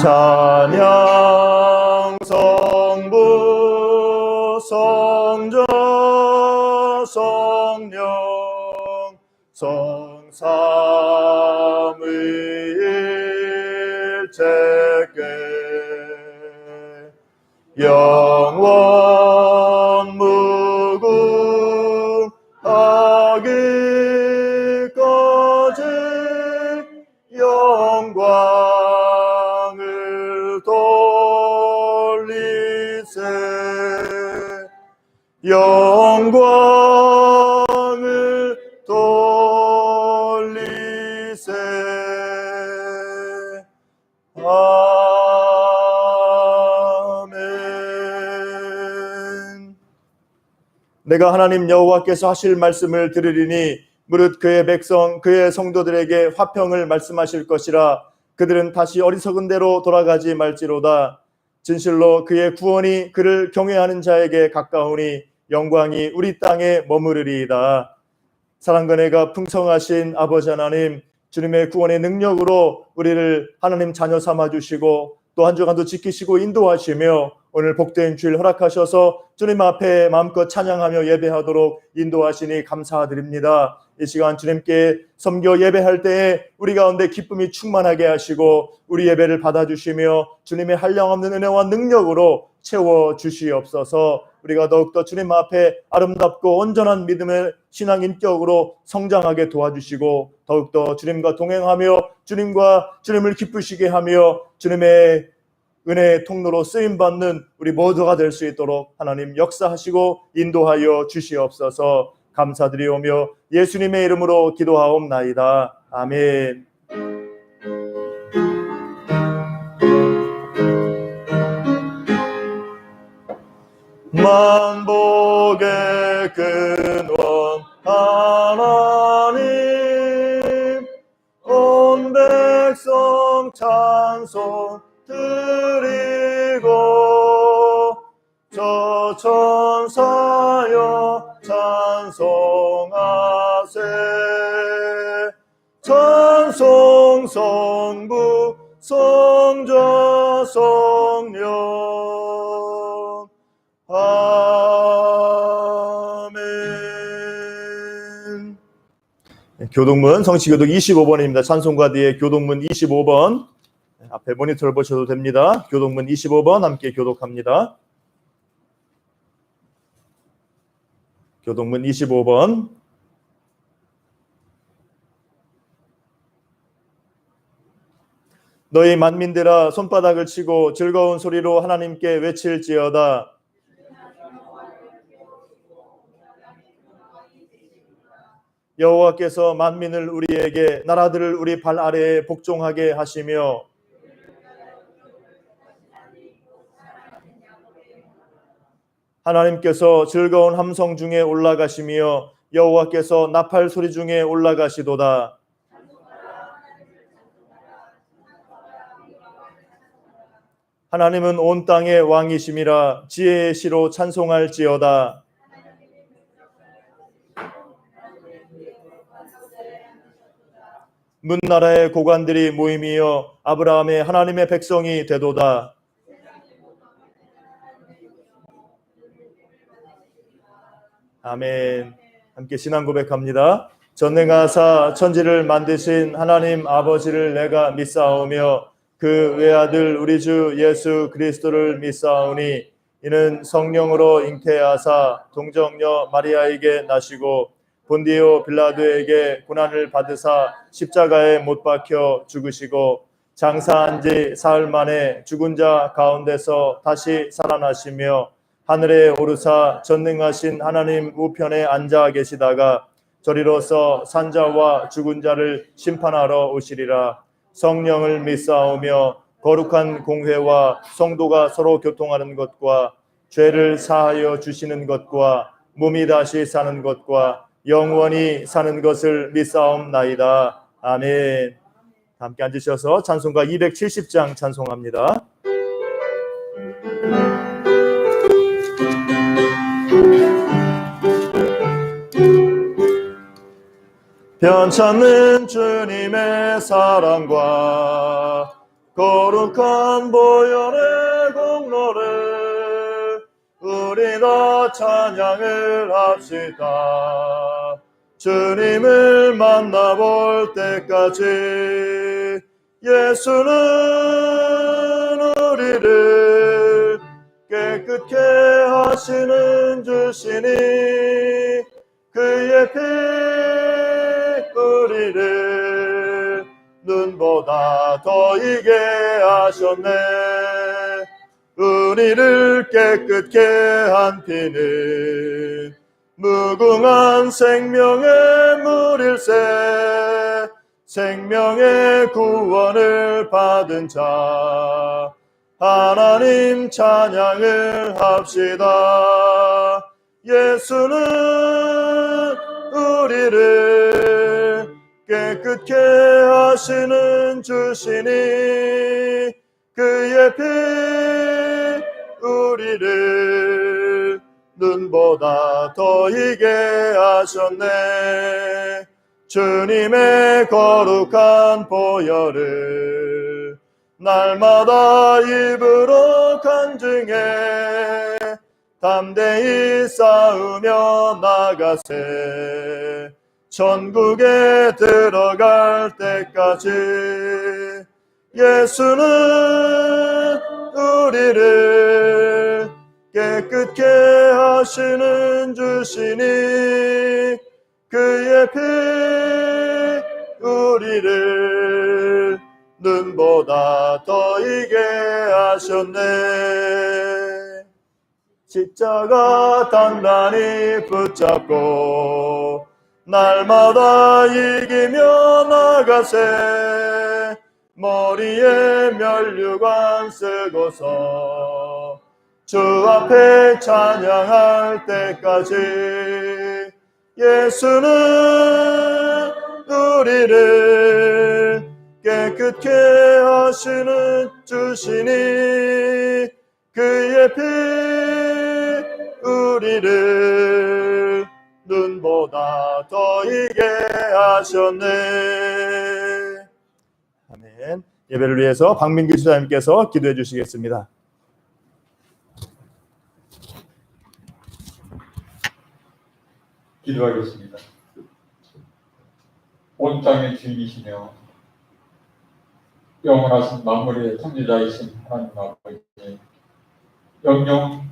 찬양 성부 성자 성령 성삼위일체께 영원 무궁하기까지 영광을 돌리세 영광을 돌리세 아멘. 내가 하나님 여호와께서 하실 말씀을 들으리니 무릇 그의 백성 그의 성도들에게 화평을 말씀하실 것이라. 그들은 다시 어리석은 대로 돌아가지 말지로다. 진실로 그의 구원이 그를 경외하는 자에게 가까우니 영광이 우리 땅에 머무르리이다. 사랑과 은혜가 풍성하신 아버지 하나님, 주님의 구원의 능력으로 우리를 하나님 자녀 삼아주시고 또 한 주간도 지키시고 인도하시며 오늘 복된 주일 허락하셔서 주님 앞에 마음껏 찬양하며 예배하도록 인도하시니 감사드립니다. 이 시간 주님께 섬겨 예배할 때에 우리 가운데 기쁨이 충만하게 하시고 우리 예배를 받아주시며 주님의 한량없는 은혜와 능력으로 채워주시옵소서. 우리가 더욱더 주님 앞에 아름답고 온전한 믿음의 신앙 인격으로 성장하게 도와주시고 더욱더 주님과 동행하며 주님을 기쁘시게 하며 주님의 은혜의 통로로 쓰임받는 우리 모두가 될 수 있도록 하나님 역사하시고 인도하여 주시옵소서. 감사드리오며 예수님의 이름으로 기도하옵나이다. 아멘. 만복의 근원 하나님 온 백성 찬송 드리고 저 천사여 찬송하세 찬송 성부 성자 성령 아멘. 교동문 성시교독 25번입니다. 찬송가 뒤에 교동문 25번 앞에 모니터를 보셔도 됩니다. 교동문 25번 함께 교독합니다. 교동문 25번. 너희 만민들아 손바닥을 치고 즐거운 소리로 하나님께 외칠지어다. 여호와께서 만민을 우리에게 나라들을 우리 발 아래에 복종하게 하시며 하나님께서 즐거운 함성 중에 올라가시며 여호와께서 나팔 소리 중에 올라가시도다. 하나님은 온 땅의 왕이심이라 지혜의 시로 찬송할지어다. 문나라의 고관들이 모임이여 아브라함의 하나님의 백성이 되도다. 아멘. 함께 신앙 고백합니다. 전능하사 천지를 만드신 하나님 아버지를 내가 믿사오며 그 외아들 우리 주 예수 그리스도를 믿사오니 이는 성령으로 잉태하사 동정녀 마리아에게 나시고 본디오 빌라도에게 고난을 받으사 십자가에 못 박혀 죽으시고 장사한 지 사흘 만에 죽은 자 가운데서 다시 살아나시며 하늘에 오르사 전능하신 하나님 우편에 앉아 계시다가 저리로서 산자와 죽은 자를 심판하러 오시리라. 성령을 믿사오며 거룩한 공회와 성도가 서로 교통하는 것과 죄를 사하여 주시는 것과 몸이 다시 사는 것과 영원히 사는 것을 믿사옵나이다. 아멘. 함께 앉으셔서 찬송가 270장 찬송합니다. 변찮는 주님의 사랑과 거룩한 보혈의 공로를 우리 다 찬양을 합시다. 주님을 만나볼 때까지 예수는 우리를 깨끗게 하시는 주시니 그의 피 우리를 눈보다 더 이게 하셨네. 우리를 깨끗게 한 피는 무궁한 생명의 물일세. 생명의 구원을 받은 자 하나님 찬양을 합시다. 예수는 우리를 깨끗게 하시는 주시니 그의 피 우리를 눈보다 더 이게 하셨네. 주님의 거룩한 보혈을 날마다 입으로 간증해 담대히 싸우며 나가세. 천국에 들어갈 때까지 예수는 우리를 깨끗게 하시는 주시니 그의 피 우리를 눈보다 더 이게 하셨네. 십자가 단단히 붙잡고 날마다 이기며 나가세. 머리에 면류관 쓰고서 주 앞에 찬양할 때까지 예수는 우리를 깨끗게 하시는 주시니 그의 피 우리를 눈보다 더 이게 하셨네. 아멘. 예배를 위해서 박민규 지사님께서 기도해 주시겠습니다. 기도하겠습니다. 온 땅의 주인이시며 영원하신 만물의 창조자이신 하나님 아버지, 영영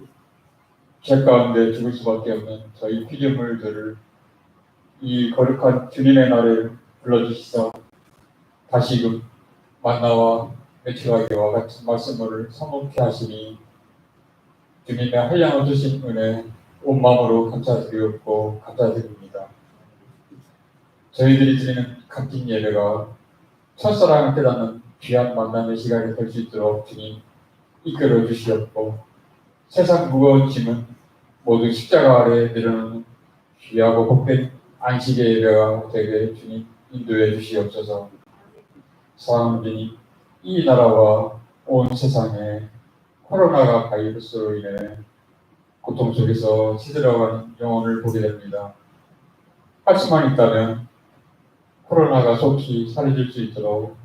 죄 가운데 죽을 수밖에 없는 저희 피조물들을 이 거룩한 주님의 날에 불러주시사 다시금 만나와 매출하기와 같은 말씀을 성취케 하시니 주님의 한량을 주신 은혜 온 마음으로 감사드리옵고 감사드립니다. 저희들이 드리는 값진 예배가 첫사랑을 깨닫는 귀한 만남의 시간이 될 수 있도록 주님 이끌어 주시옵고 세상 무거운 짐은 모두 십자가 아래에 내려놓는 귀하고 복된 안식의 예배가 되게 주님 인도해 주시옵소서. 사랑하는 주님, 이 나라와 온 세상에 코로나가 바이러스로 인해 고통 속에서 시들어가는 영혼을 보게 됩니다. 할 수만 있다면 코로나가 속히 사라질 수 있도록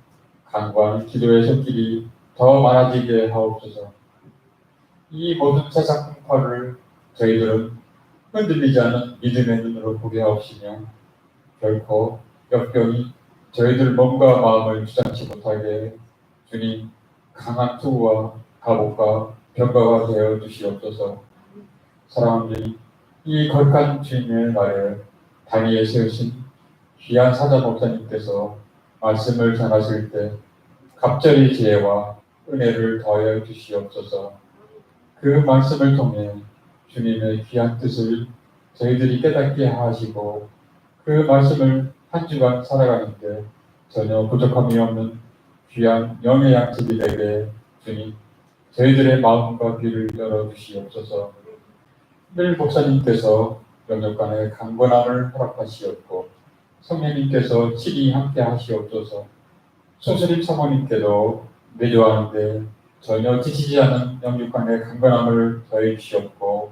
간구하는 기도의 손길이 더 많아지게 하옵소서. 이 모든 세상 풍파를 저희들은 흔들리지 않은 믿음의 눈으로 보게 하옵시며 결코 역병이 저희들 몸과 마음을 주장치 못하게 주님 강한 투구와 가복과 병가가 되어 주시옵소서. 사랑하는 주님, 이 거룩한 주님의 날에 단위에 세우신 귀한 사자 목사님께서 말씀을 전하실 때 갑절의 지혜와 은혜를 더하여 주시옵소서. 그 말씀을 통해 주님의 귀한 뜻을 저희들이 깨닫게 하시고 그 말씀을 한 주간 살아가는데 전혀 부족함이 없는 귀한 영의 양식이 되게 주님 저희들의 마음과 귀를 열어주시옵소서. 늘 목사님께서 영역간의 강건함을 허락하시옵고 성령님께서 친히 함께 하시옵소서. 소수림 사모님께도 매조하는데 전혀 지치지 않은 영육간의 강건함을 더해 주시옵고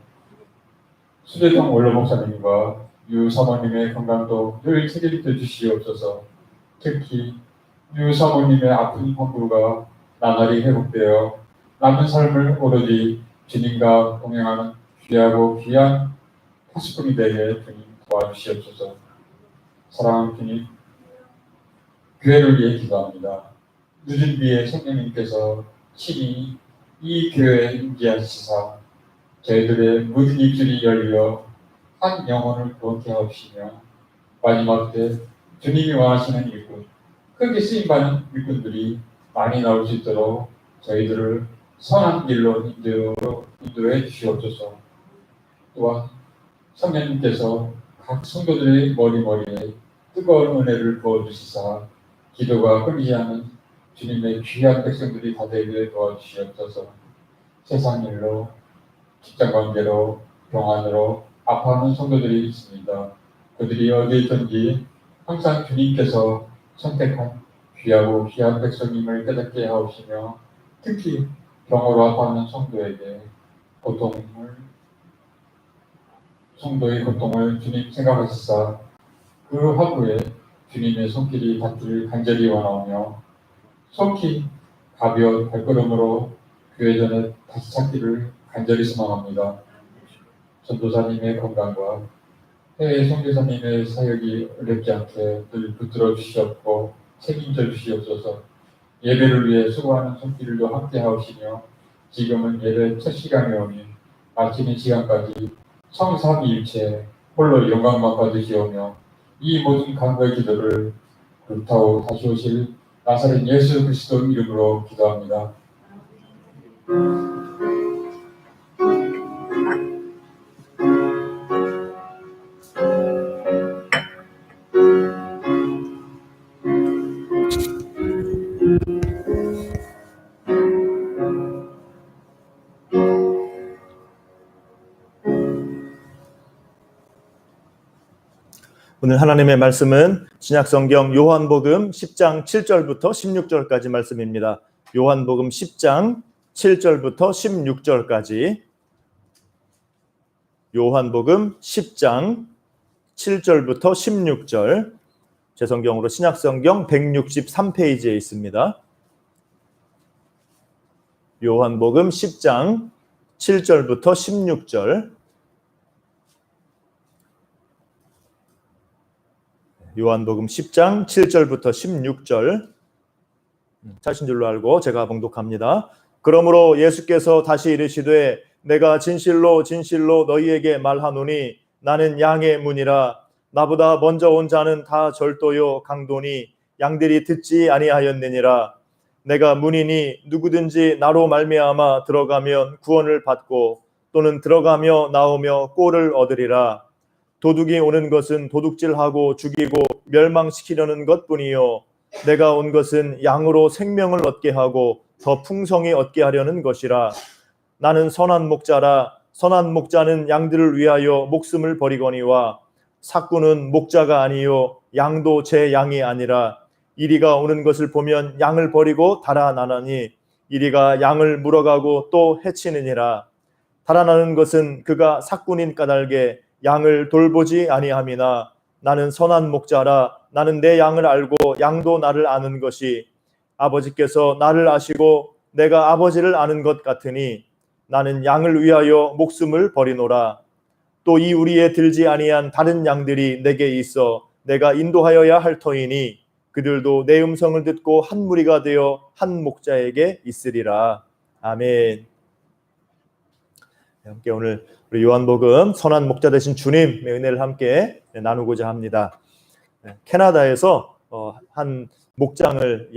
수대동 원로 목사님과 유 사모님의 건강도 늘 책임져 주시옵소서. 특히 유 사모님의 아픈 환부가 나날이 회복되어 남은 삶을 오로지 주님과 동행하는 귀하고 귀한 파수꾼이 되게 주님 도와주시옵소서. 사랑하는 주님, 교회를 위해 기도합니다. 늦은 비에 성령님께서 친히 이 교회에 임재하시사 저희들의 모든 입술이 열려 한 영혼을 구원케 하옵시며 마지막 때 주님이 원하시는 일꾼, 크게 쓰임받는 일꾼들이 많이 나올 수 있도록 저희들을 선한 길로 인도해 주시옵소서. 또한 성령님께서 각 성도들의 머리머리에 뜨거운 은혜를 부어주시사 기도가 끊이지 않는 주님의 귀한 백성들이 다 되게 도와주시옵소서. 세상 일로, 직장관계로, 병환으로 아파하는 성도들이 있습니다. 그들이 어디에 있든지 항상 주님께서 선택한 귀하고 귀한 백성임을 깨닫게 하옵시며 특히 병으로 아파하는 성도의 고통을 주님 생각하시사 그 화부에 주님의 손길이 닿기를 간절히 원하오며 속히 가벼운 발걸음으로 교회 전에 다시 찾기를 간절히 소망합니다. 전도사님의 건강과 해외 선교사님의 사역이 어렵지 않게 늘 붙들어 주시옵고 책임져 주시옵소서. 예배를 위해 수고하는 손길도 함께 하옵시며 지금은 예배 첫 시간에 오니 마치는 시간까지 성삼위일체 홀로 영광만 받으시오며 이 모든 간구의 기도를 불타오 다시 오실 나사렛 예수 그리스도 이름으로 기도합니다. 오늘 하나님의 말씀은 신약성경 요한복음 10장 7절부터 16절까지 말씀입니다. 요한복음 10장 7절부터 16절까지 요한복음 10장 7절부터 16절 제 성경으로 신약성경 163페이지에 있습니다. 요한복음 10장 7절부터 16절 요한복음 10장 7절부터 16절 찾으신 줄로 알고 제가 봉독합니다. 그러므로 예수께서 다시 이르시되 내가 진실로 진실로 너희에게 말하노니 나는 양의 문이라 나보다 먼저 온 자는 다 절도요 강도니 양들이 듣지 아니하였느니라. 내가 문이니 누구든지 나로 말미암아 들어가면 구원을 받고 또는 들어가며 나오며 꼴을 얻으리라. 도둑이 오는 것은 도둑질하고 죽이고 멸망시키려는 것뿐이요 내가 온 것은 양으로 생명을 얻게 하고 더 풍성히 얻게 하려는 것이라. 나는 선한 목자라. 선한 목자는 양들을 위하여 목숨을 버리거니와 삭구는 목자가 아니요 양도 제 양이 아니라 이리가 오는 것을 보면 양을 버리고 달아나나니 이리가 양을 물어가고 또 해치느니라. 달아나는 것은 그가 삭군인 까닭에 양을 돌보지 아니함이나 나는 선한 목자라. 나는 내 양을 알고 양도 나를 아는 것이 아버지께서 나를 아시고 내가 아버지를 아는 것 같으니 나는 양을 위하여 목숨을 버리노라. 또 이 우리에 들지 아니한 다른 양들이 내게 있어 내가 인도하여야 할 터이니 그들도 내 음성을 듣고 한 무리가 되어 한 목자에게 있으리라. 아멘. 함께 오늘 우리 요한복음 선한 목자 되신 주님의 은혜를 함께 나누고자 합니다. 캐나다에서 한 목장을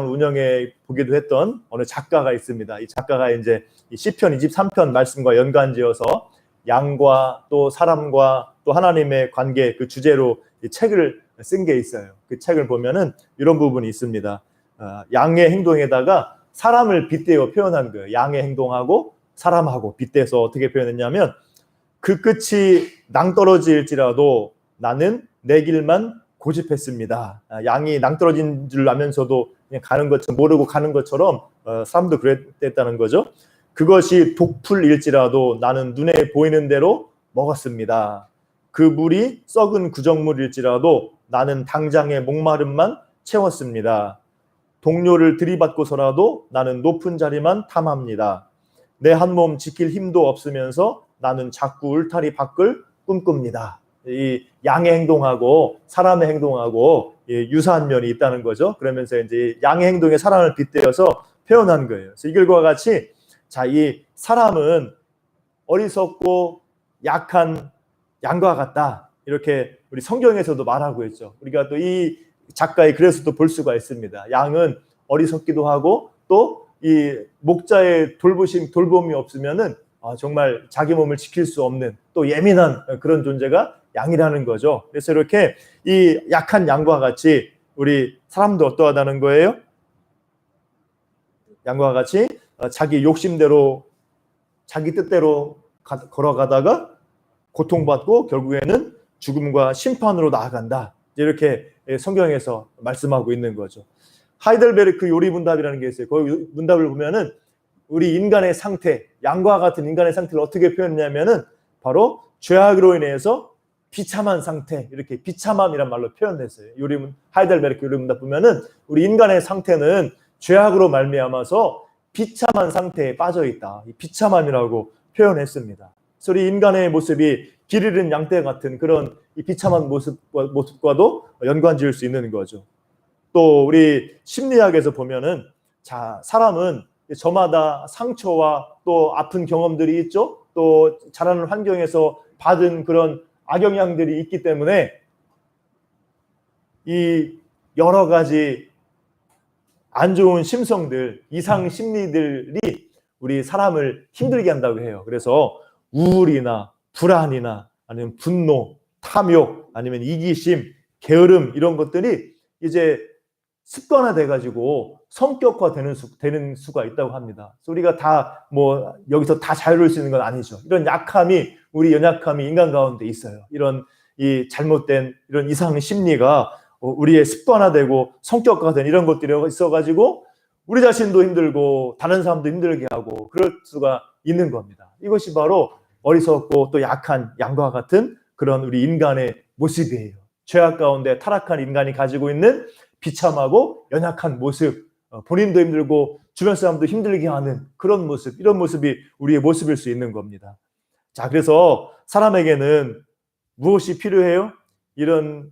운영해 보기도 했던 어느 작가가 있습니다. 이 작가가 이제 시편 23편 말씀과 연관지어서 양과 또 사람과 또 하나님의 관계 그 주제로 이 책을 쓴 게 있어요. 그 책을 보면은 이런 부분이 있습니다. 양의 행동에다가 사람을 빗대어 표현한 거예요. 양의 행동하고 사람하고 빗대서 어떻게 표현했냐면 그 끝이 낭떠러지일지라도 나는 내 길만 고집했습니다. 양이 낭떠러진 줄 알면서도 그냥 가는 것처럼 모르고 가는 것처럼 사람도 그랬다는 거죠. 그것이 독풀일지라도 나는 눈에 보이는 대로 먹었습니다. 그 물이 썩은 구정물일지라도 나는 당장의 목마름만 채웠습니다. 동료를 들이받고서라도 나는 높은 자리만 탐합니다. 내 한 몸 지킬 힘도 없으면서 나는 자꾸 울타리 밖을 꿈꿉니다. 이 양의 행동하고 사람의 행동하고 유사한 면이 있다는 거죠. 그러면서 이제 양의 행동에 사람을 빗대어서 표현한 거예요. 그래서 이글과 같이 자, 이 사람은 어리석고 약한 양과 같다. 이렇게 우리 성경에서도 말하고 있죠. 우리가 또 이 작가의 글에서도 볼 수가 있습니다. 양은 어리석기도 하고 또 이 목자의 돌봄이 없으면은 정말 자기 몸을 지킬 수 없는 또 예민한 그런 존재가 양이라는 거죠. 그래서 이렇게 이 약한 양과 같이 우리 사람도 어떠하다는 거예요? 양과 같이 자기 욕심대로 자기 뜻대로 걸어가다가 고통받고 결국에는 죽음과 심판으로 나아간다. 이렇게 성경에서 말씀하고 있는 거죠. 하이델베르크 요리문답이라는 게 있어요. 거기 문답을 보면은 우리 인간의 상태, 양과 같은 인간의 상태를 어떻게 표현했냐면은 바로 죄악으로 인해서 비참한 상태, 이렇게 비참함이란 말로 표현했어요. 하이델베르크 요리문답 보면은 우리 인간의 상태는 죄악으로 말미암아서 비참한 상태에 빠져 있다. 이 비참함이라고 표현했습니다. 그래서 우리 인간의 모습이 길 잃은 양떼 같은 그런 이 비참한 모습과도 연관지을 수 있는 거죠. 또 우리 심리학에서 보면은 자, 사람은 저마다 상처와 또 아픈 경험들이 있죠. 또 자라는 환경에서 받은 그런 악영향들이 있기 때문에 이 여러 가지 안 좋은 심성들, 이상 심리들이 우리 사람을 힘들게 한다고 해요. 그래서 우울이나 불안이나 아니면 분노, 탐욕, 아니면 이기심, 게으름 이런 것들이 이제 습관화돼 가지고 성격화되는 수가 있다고 합니다. 그래서 우리가 다 뭐 여기서 다 자유로울 수 있는 건 아니죠. 이런 약함이 우리 연약함이 인간 가운데 있어요. 이런 이 잘못된 이런 이상 심리가 우리의 습관화되고 성격화된 이런 것들이 있어가지고 우리 자신도 힘들고 다른 사람도 힘들게 하고 그럴 수가 있는 겁니다. 이것이 바로 어리석고 또 약한 양과 같은 그런 우리 인간의 모습이에요. 죄악 가운데 타락한 인간이 가지고 있는 비참하고 연약한 모습, 본인도 힘들고 주변 사람도 힘들게 하는 그런 모습, 이런 모습이 우리의 모습일 수 있는 겁니다. 자, 그래서 사람에게는 무엇이 필요해요? 이런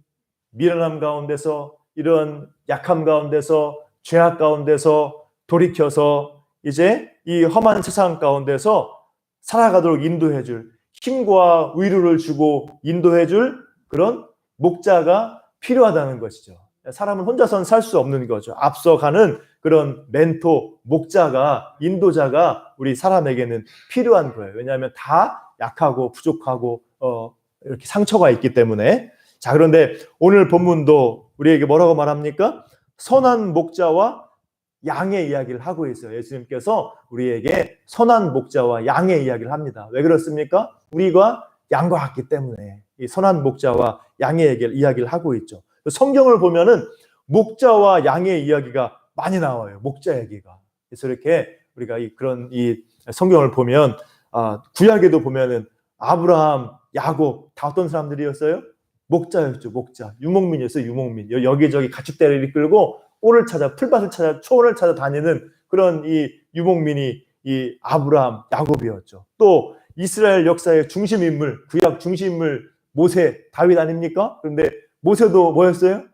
미련함 가운데서, 이런 약함 가운데서, 죄악 가운데서 돌이켜서 이제 이 험한 세상 가운데서 살아가도록 인도해줄, 힘과 위로를 주고 인도해줄 그런 목자가 필요하다는 것이죠. 사람은 혼자서는 살 수 없는 거죠. 앞서가는 그런 멘토, 목자가, 인도자가 우리 사람에게는 필요한 거예요. 왜냐하면 다 약하고 부족하고 이렇게 상처가 있기 때문에. 자, 그런데 오늘 본문도 우리에게 뭐라고 말합니까? 선한 목자와 양의 이야기를 하고 있어요. 예수님께서 우리에게 선한 목자와 양의 이야기를 합니다. 왜 그렇습니까? 우리가 양과 같기 때문에 이 선한 목자와 양의 이야기를 하고 있죠. 성경을 보면은 목자와 양의 이야기가 많이 나와요. 목자 얘기가. 그래서 이렇게 우리가 그런 성경을 보면 구약에도 보면은 아브라함, 야곱 다 어떤 사람들이었어요? 목자였죠. 목자. 유목민이었어요. 유목민. 여기저기 가축대를 이끌고 꿀을 찾아, 풀밭을 찾아, 초원을 찾아 다니는 그런 이 유목민이 이 아브라함, 야곱이었죠. 또 이스라엘 역사의 중심 인물, 구약 중심 인물 모세, 다윗 아닙니까? 그런데 모세도 뭐였어요?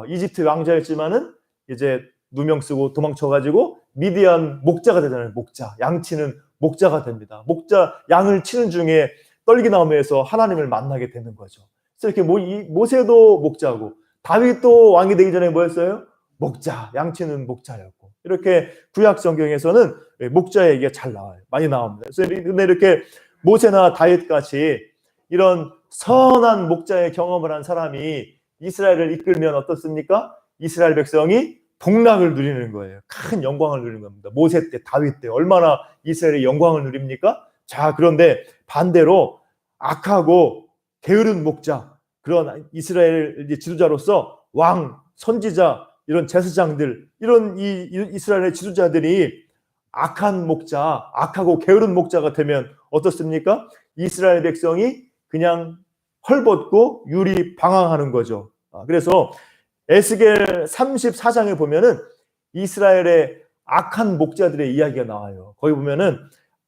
이집트 왕자였지만은 이제 누명 쓰고 도망쳐가지고 미디안 목자가 되잖아요. 목자, 양치는 목자가 됩니다. 목자, 양을 치는 중에 떨기나무에서 하나님을 만나게 되는 거죠. 그래서 이렇게 모세도 목자고 다윗도 왕이 되기 전에 뭐였어요? 목자, 양치는 목자였고 이렇게 구약 성경에서는 목자 얘기가 잘 나와요. 많이 나옵니다. 그래서 근데 이렇게 모세나 다윗 같이 이런 선한 목자의 경험을 한 사람이 이스라엘을 이끌면 어떻습니까? 이스라엘 백성이 복락을 누리는 거예요. 큰 영광을 누리는 겁니다. 모세 때, 다윗 때 얼마나 이스라엘의 영광을 누립니까? 자, 그런데 반대로 악하고 게으른 목자, 그런 이스라엘 지도자로서 왕, 선지자, 이런 제사장들, 이런 이스라엘의 지도자들이 악한 목자, 악하고 게으른 목자가 되면 어떻습니까? 이스라엘 백성이 그냥 헐벗고 유리 방황하는 거죠. 그래서 에스겔 34장에 보면은 이스라엘의 악한 목자들의 이야기가 나와요. 거기 보면은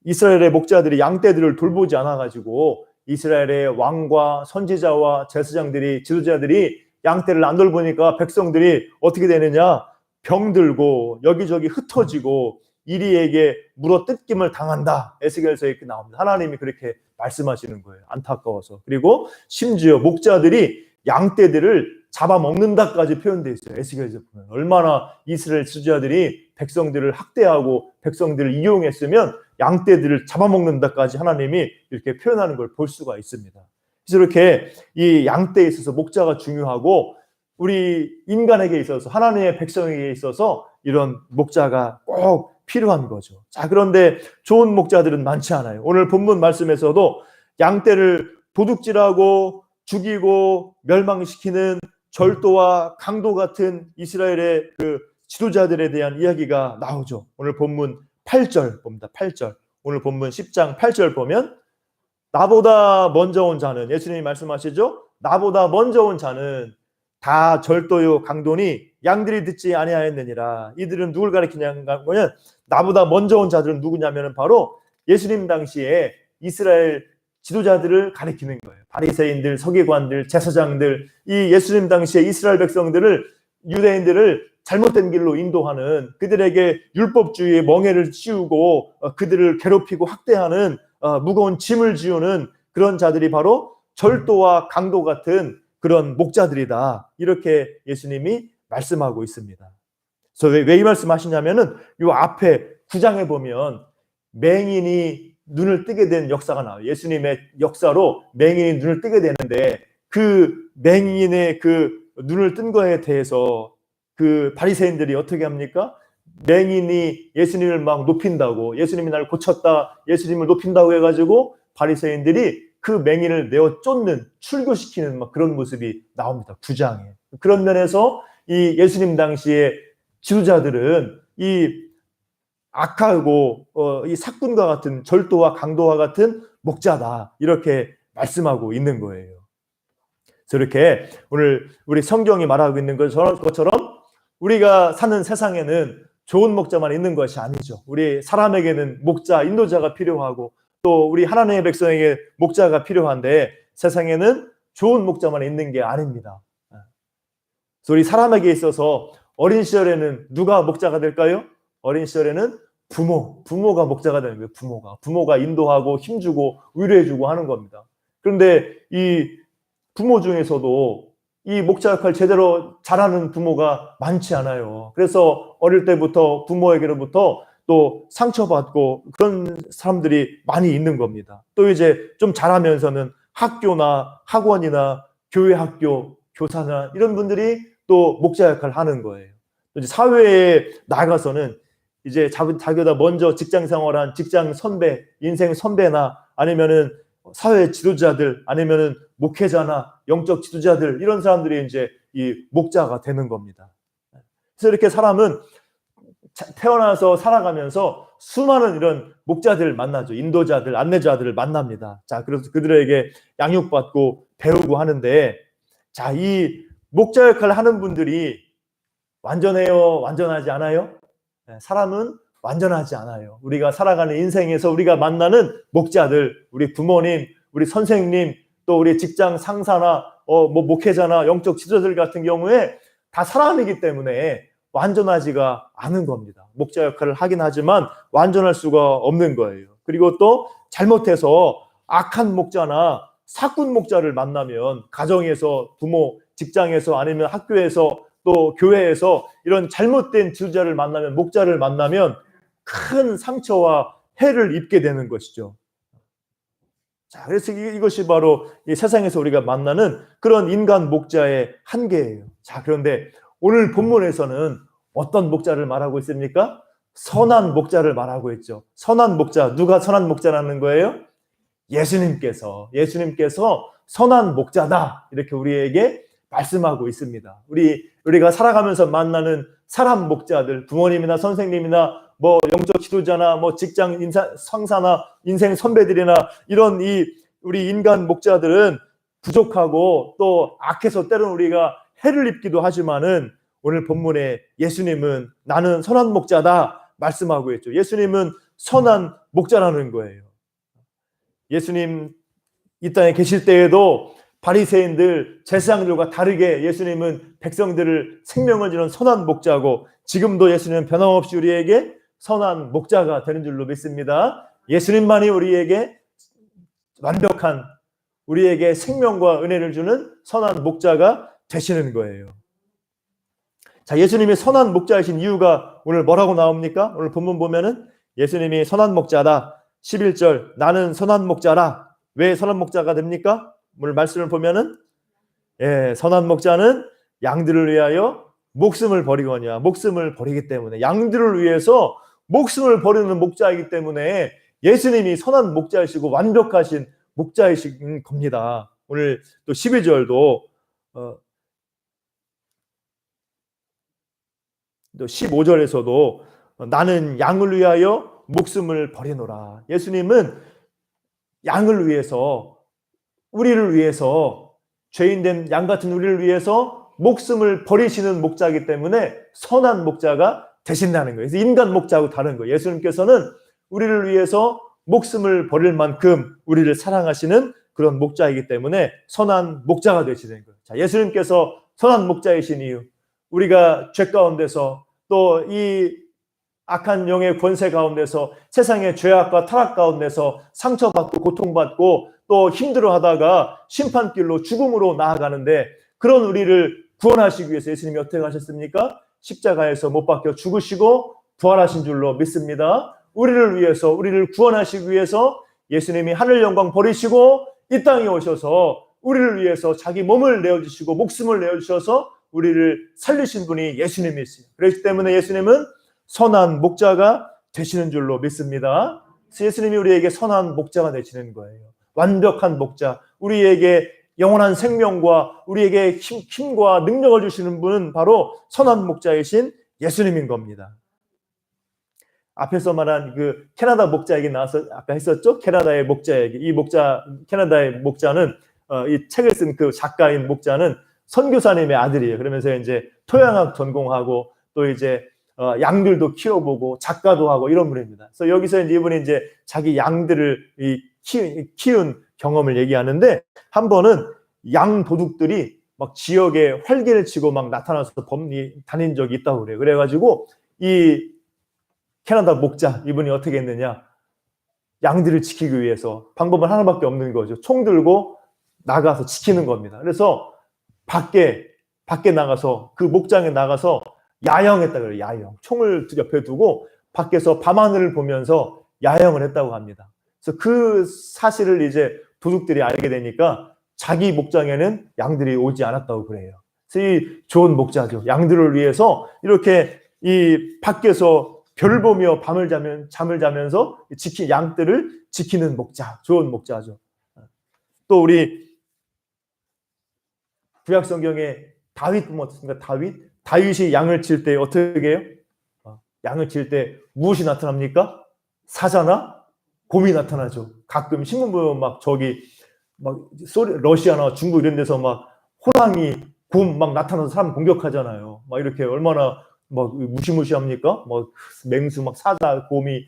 이스라엘의 목자들이 양떼들을 돌보지 않아가지고 이스라엘의 왕과 선지자와 제사장들이, 지도자들이 양떼를 안 돌보니까 백성들이 어떻게 되느냐? 병들고 여기저기 흩어지고 이리에게 물어뜯김을 당한다. 에스겔서에 이렇게 나옵니다. 하나님이 그렇게 말씀하시는 거예요. 안타까워서. 그리고 심지어 목자들이 양떼들을 잡아먹는다까지 표현되어 있어요. 에스겔서 보면 얼마나 이스라엘 지도자들이 백성들을 학대하고 백성들을 이용했으면 양떼들을 잡아먹는다까지 하나님이 이렇게 표현하는 걸 볼 수가 있습니다. 그래서 이렇게 이 양떼에 있어서 목자가 중요하고 우리 인간에게 있어서 하나님의 백성에게 있어서 이런 목자가 꼭 필요한 거죠. 자, 그런데 좋은 목자들은 많지 않아요. 오늘 본문 말씀에서도 양떼를 도둑질하고 죽이고 멸망시키는 절도와 강도 같은 이스라엘의 그 지도자들에 대한 이야기가 나오죠. 오늘 본문 8절 봅니다. 8절. 오늘 본문 10장 8절 보면 나보다 먼저 온 자는, 예수님이 말씀하시죠. 나보다 먼저 온 자는 다 절도요 강도니 양들이 듣지 아니하였느니라. 이들은 누굴 가리키냐면 나보다 먼저 온 자들은 누구냐면 바로 예수님 당시에 이스라엘 지도자들을 가리키는 거예요. 바리새인들, 서기관들, 제사장들, 이 예수님 당시에 이스라엘 백성들을, 유대인들을 잘못된 길로 인도하는, 그들에게 율법주의의 멍에를 씌우고 그들을 괴롭히고 학대하는 무거운 짐을 지우는 그런 자들이 바로 절도와 강도 같은 그런 목자들이다. 이렇게 예수님이 말씀하고 있습니다. 그래서 왜 이 말씀하시냐면은 이 앞에 9장에 보면 맹인이 눈을 뜨게 된 역사가 나와요. 예수님의 역사로 맹인이 눈을 뜨게 되는데 그 맹인의 그 눈을 뜬 거에 대해서 그 바리새인들이 어떻게 합니까? 맹인이 예수님을 막 높인다고, 예수님이 나를 고쳤다, 예수님을 높인다고 해가지고 바리새인들이 그 맹인을 내어 쫓는, 출교시키는 막 그런 모습이 나옵니다. 9장에. 그런 면에서 이 예수님 당시의 지도자들은 이 악하고 이 사꾼과 같은, 절도와 강도와 같은 목자다, 이렇게 말씀하고 있는 거예요. 그래서 이렇게 오늘 우리 성경이 말하고 있는 것처럼 우리가 사는 세상에는 좋은 목자만 있는 것이 아니죠. 우리 사람에게는 목자, 인도자가 필요하고 또 우리 하나님의 백성에게 목자가 필요한데 세상에는 좋은 목자만 있는 게 아닙니다. 그래서 우리 사람에게 있어서 어린 시절에는 누가 목자가 될까요? 어린 시절에는 부모가 목자가 되는 거예요. 부모가 인도하고 힘주고 위로해주고 하는 겁니다. 그런데 이 부모 중에서도 이 목자 역할 제대로 잘하는 부모가 많지 않아요. 그래서 어릴 때부터 부모에게로부터 또 상처받고 그런 사람들이 많이 있는 겁니다. 또 이제 좀 잘하면서는 학교나 학원이나 교회 학교 교사나 이런 분들이 또 목자 역할을 하는 거예요. 이제 사회에 나가서는 이제 자기보다 먼저 직장 생활한 직장 선배, 인생 선배나 아니면은 사회 지도자들, 아니면은 목회자나 영적 지도자들, 이런 사람들이 이제 이 목자가 되는 겁니다. 그래서 이렇게 사람은 태어나서 살아가면서 수많은 이런 목자들을 만나죠. 인도자들, 안내자들을 만납니다. 자, 그래서 그들에게 양육받고 배우고 하는데, 자, 이 목자 역할을 하는 분들이 완전해요? 완전하지 않아요? 사람은 완전하지 않아요. 우리가 살아가는 인생에서 우리가 만나는 목자들, 우리 부모님, 우리 선생님, 또 우리 직장 상사나 목회자나 영적 지도자들 같은 경우에 다 사람이기 때문에 완전하지가 않은 겁니다. 목자 역할을 하긴 하지만 완전할 수가 없는 거예요. 그리고 또 잘못해서 악한 목자나 사꾼 목자를 만나면 가정에서, 부모, 직장에서, 아니면 학교에서, 또 교회에서 이런 잘못된 지도자를 만나면, 목자를 만나면 큰 상처와 해를 입게 되는 것이죠. 자, 그래서 이것이 바로 이 세상에서 우리가 만나는 그런 인간 목자의 한계예요. 자, 그런데 오늘 본문에서는 어떤 목자를 말하고 있습니까? 선한 목자를 말하고 있죠. 선한 목자, 누가 선한 목자라는 거예요? 예수님께서 선한 목자다, 이렇게 우리에게 말씀하고 있습니다. 우리가 살아가면서 만나는 사람 목자들, 부모님이나 선생님이나 뭐 영적 지도자나 뭐 직장 상사나 인생 선배들이나 이런 우리 인간 목자들은 부족하고 또 악해서 때로는 우리가 해를 입기도 하지만은 오늘 본문에 예수님은 나는 선한 목자다 말씀하고 있죠. 예수님은 선한 목자라는 거예요. 예수님 이 땅에 계실 때에도 바리새인들, 제사장들과 다르게 예수님은 백성들을 생명을 주는 선한 목자고, 지금도 예수님은 변함없이 우리에게 선한 목자가 되는 줄로 믿습니다. 예수님만이 우리에게 완벽한, 우리에게 생명과 은혜를 주는 선한 목자가 되시는 거예요. 자, 예수님이 선한 목자이신 이유가 오늘 뭐라고 나옵니까? 오늘 본문 보면은 예수님이 선한 목자다. 11절 나는 선한 목자라. 왜 선한 목자가 됩니까? 오늘 말씀을 보면은 선한 목자는 양들을 위하여 목숨을 버리거냐. 목숨을 버리기 때문에, 양들을 위해서 목숨을 버리는 목자이기 때문에 예수님이 선한 목자이시고 완벽하신 목자이신 겁니다. 오늘 또 12절도 또 15절에서도 나는 양을 위하여 목숨을 버리노라. 예수님은 양을 위해서, 우리를 위해서, 죄인된 양 같은 우리를 위해서 목숨을 버리시는 목자이기 때문에 선한 목자가 되신다는 거예요. 그래서 인간 목자하고 다른 거예요. 예수님께서는 우리를 위해서 목숨을 버릴 만큼 우리를 사랑하시는 그런 목자이기 때문에 선한 목자가 되시는 거예요. 자, 예수님께서 선한 목자이신 이유, 우리가 죄 가운데서 또 이 악한 영의 권세 가운데서, 세상의 죄악과 타락 가운데서 상처받고 고통받고 또 힘들어하다가 심판길로 죽음으로 나아가는데, 그런 우리를 구원하시기 위해서 예수님이 어떻게 하셨습니까? 십자가에서 못 박혀 죽으시고 부활하신 줄로 믿습니다. 우리를 위해서, 우리를 구원하시기 위해서 예수님이 하늘 영광 버리시고 이 땅에 오셔서 우리를 위해서 자기 몸을 내어주시고 목숨을 내어주셔서 우리를 살리신 분이 예수님이시죠. 그렇기 때문에 예수님은 선한 목자가 되시는 줄로 믿습니다. 그래서 예수님이 우리에게 선한 목자가 되시는 거예요. 완벽한 목자, 우리에게 영원한 생명과 우리에게 힘과 능력을 주시는 분은 바로 선한 목자이신 예수님인 겁니다. 앞에서 말한 그 캐나다 목자 얘기 나와서 아까 했었죠? 캐나다의 목자 얘기. 이 목자, 캐나다의 목자는 이 책을 쓴 그 작가인 목자는 선교사님의 아들이에요. 그러면서 이제 토양학 전공하고 또 이제 양들도 키워보고 작가도 하고 이런 분입니다. 그래서 여기서 이제 이분이 이제 자기 양들을 키운 경험을 얘기하는데, 한 번은 양 도둑들이 막 지역에 활개를 치고 막 나타나서 다닌 적이 있다고 그래요. 그래가지고 이 캐나다 목자 이분이 어떻게 했느냐, 양들을 지키기 위해서 방법은 하나밖에 없는 거죠. 총 들고 나가서 지키는 겁니다. 그래서 밖에 나가서, 그 목장에 나가서 야영했다 그래요. 야영. 총을 옆에 두고 밖에서 밤하늘을 보면서 야영을 했다고 합니다. 그래서 그 사실을 이제 도둑들이 알게 되니까 자기 목장에는 양들이 오지 않았다고 그래요. 그래서 이 좋은 목자죠. 양들을 위해서 이렇게 이 밖에서 별 보며 잠을 자면서 양들을 지키는 목자, 좋은 목자죠. 또 우리 구약 성경에 다윗 어떻습니까? 다윗이 양을 칠 때 어떻게 해요? 양을 칠 때 무엇이 나타납니까? 사자나 곰이 나타나죠. 가끔 신문 보면 막 러시아나 중국 이런 데서 막 호랑이, 곰 막 나타나서 사람 공격하잖아요. 막 이렇게 얼마나 막 무시무시합니까? 막 맹수, 막 사자, 곰이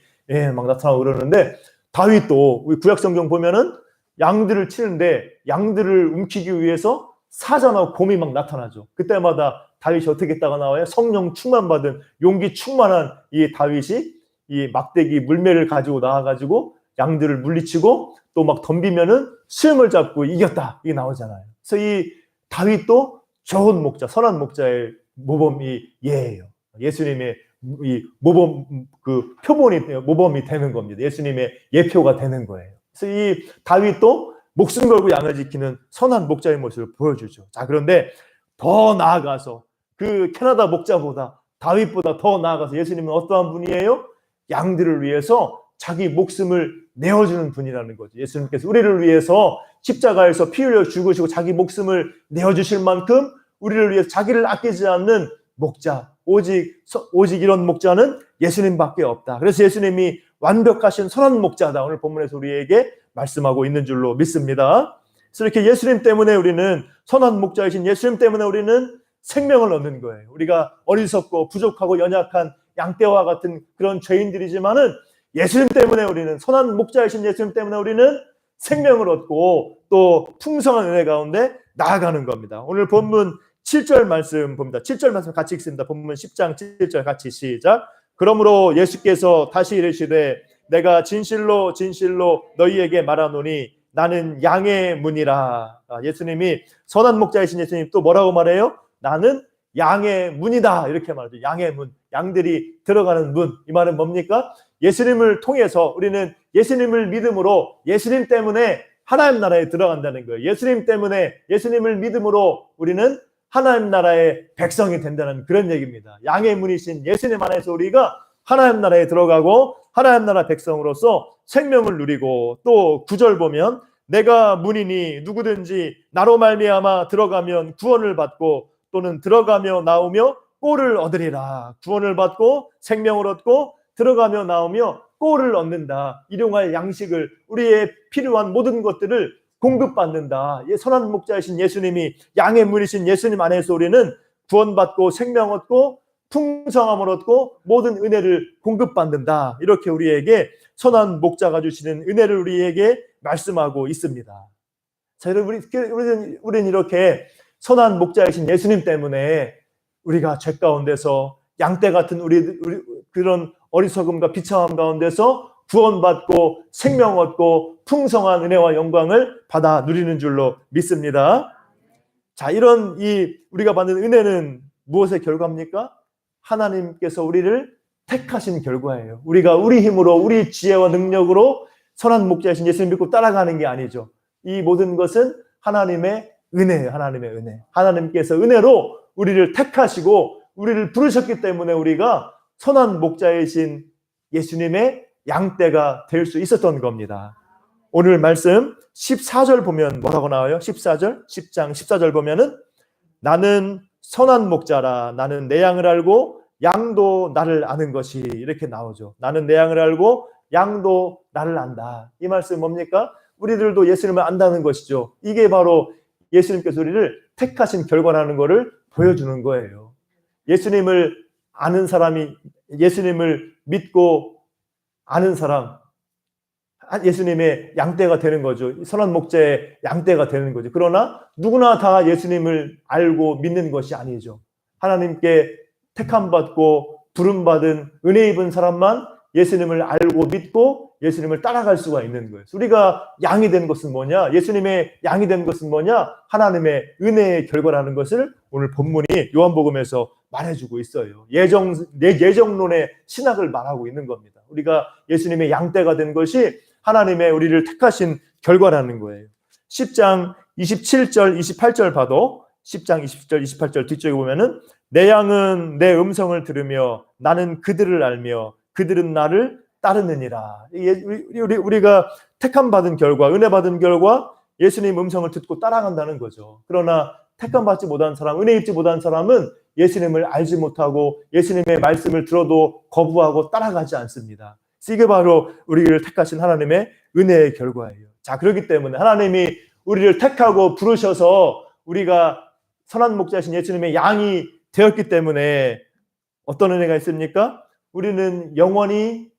막 나타나고 그러는데, 다윗도 우리 구약 성경 보면은 양들을 치는데 양들을 움키기 위해서 사자나 곰이 막 나타나죠. 그때마다 다윗이 어떻게 했다가 나와요? 성령 충만받은, 용기 충만한 이 다윗이 이 막대기 물매를 가지고 나와가지고 양들을 물리치고 또 막 덤비면은 수염을 잡고 이겼다, 이게 나오잖아요. 그래서 이 다윗도 좋은 목자, 선한 목자의 모범이 예예요. 예수님의 이 모범, 그 모범이 되는 겁니다. 예수님의 예표가 되는 거예요. 그래서 이 다윗도 목숨 걸고 양을 지키는 선한 목자의 모습을 보여주죠. 자, 그런데 더 나아가서 그 캐나다 목자보다, 다윗보다 더 나아가서 예수님은 어떠한 분이에요? 양들을 위해서 자기 목숨을 내어주는 분이라는 거죠. 예수님께서 우리를 위해서 십자가에서 피 흘려 죽으시고 자기 목숨을 내어주실 만큼 우리를 위해서 자기를 아끼지 않는 목자, 오직 이런 목자는 예수님밖에 없다. 그래서 예수님이 완벽하신 선한 목자다, 오늘 본문에서 우리에게 말씀하고 있는 줄로 믿습니다. 그래서 이렇게 예수님 때문에 우리는, 선한 목자이신 예수님 때문에 우리는 생명을 얻는 거예요. 우리가 어리석고 부족하고 연약한 양떼와 같은 그런 죄인들이지만은 예수님 때문에 우리는, 선한 목자이신 예수님 때문에 우리는 생명을 얻고 또 풍성한 은혜 가운데 나아가는 겁니다. 오늘 본문 7절 말씀 봅니다. 7절 말씀 같이 읽습니다. 본문 10장 7절 같이 시작. 그러므로 예수께서 다시 이르시되 내가 진실로 진실로 너희에게 말하노니 나는 양의 문이라. 예수님이, 선한 목자이신 예수님 또 뭐라고 말해요? 나는 양의 문이다, 이렇게 말하죠. 양의 문, 양들이 들어가는 문. 이 말은 뭡니까? 예수님을 통해서 우리는 예수님을 믿음으로, 예수님 때문에 하나님 나라에 들어간다는 거예요. 예수님 때문에, 예수님을 믿음으로 우리는 하나님 나라의 백성이 된다는 그런 얘기입니다. 양의 문이신 예수님 안에서 우리가 하나님 나라에 들어가고 하나님 나라 백성으로서 생명을 누리고, 또 9절 보면 내가 문이니 누구든지 나로 말미암아 들어가면 구원을 받고 또는 들어가며 나오며 꼴을 얻으리라. 구원을 받고 생명을 얻고 들어가며 나오며 꼴을 얻는다. 일용할 양식을, 우리의 필요한 모든 것들을 공급받는다. 선한 목자이신 예수님이, 양의 문이신 예수님 안에서 우리는 구원받고 생명 얻고 풍성함을 얻고 모든 은혜를 공급받는다. 이렇게 우리에게 선한 목자가 주시는 은혜를 우리에게 말씀하고 있습니다. 자, 여러분, 우리는 이렇게 선한 목자이신 예수님 때문에 우리가 죄 가운데서 양떼 같은 우리 그런 어리석음과 비참함 가운데서 구원받고 생명 얻고 풍성한 은혜와 영광을 받아 누리는 줄로 믿습니다. 자, 이런 우리가 받는 은혜는 무엇의 결과입니까? 하나님께서 우리를 택하신 결과예요. 우리가 우리 힘으로, 우리 지혜와 능력으로 선한 목자이신 예수님 믿고 따라가는 게 아니죠. 이 모든 것은 하나님의 은혜예요. 하나님의 은혜. 하나님께서 은혜로 우리를 택하시고 우리를 부르셨기 때문에 우리가 선한 목자이신 예수님의 양떼가 될 수 있었던 겁니다. 오늘 말씀 14절 보면 뭐라고 나와요? 14절, 10장 14절 보면은 나는 선한 목자라. 나는 내 양을 알고 양도 나를 아는 것이, 이렇게 나오죠. 나는 내 양을 알고 양도 나를 안다. 이 말씀 뭡니까? 우리들도 예수님을 안다는 것이죠. 이게 바로 예수님께서 우리를 택하신 결과라는 것을 보여주는 거예요. 예수님을 아는 사람이, 예수님을 믿고 아는 사람, 예수님의 양떼가 되는 거죠. 선한 목자의 양떼가 되는 거죠. 그러나 누구나 다 예수님을 알고 믿는 것이 아니죠. 하나님께 택함받고 부름받은 은혜 입은 사람만 예수님을 알고 믿고 예수님을 따라갈 수가 있는 거예요. 우리가 양이 된 것은 뭐냐? 예수님의 양이 된 것은 뭐냐? 하나님의 은혜의 결과라는 것을 오늘 본문이 요한복음에서 말해주고 있어요. 예정론의 신학을 말하고 있는 겁니다. 우리가 예수님의 양떼가 된 것이 하나님의 우리를 택하신 결과라는 거예요. 10장 27절, 28절 봐도 10장 20절, 28절 뒤쪽에 보면은 내 양은 내 음성을 들으며 나는 그들을 알며 그들은 나를 따르느니라. 우리가 택함 받은 결과, 은혜 받은 결과 예수님 음성을 듣고 따라간다는 거죠. 그러나 택함 받지 못한 사람, 은혜 입지 못한 사람은 예수님을 알지 못하고 예수님의 말씀을 들어도 거부하고 따라가지 않습니다. 이게 바로 우리를 택하신 하나님의 은혜의 결과예요. 자, 그렇기 때문에 하나님이 우리를 택하고 부르셔서 우리가 선한 목자이신 예수님의 양이 되었기 때문에 어떤 은혜가 있습니까? 우리는 영원히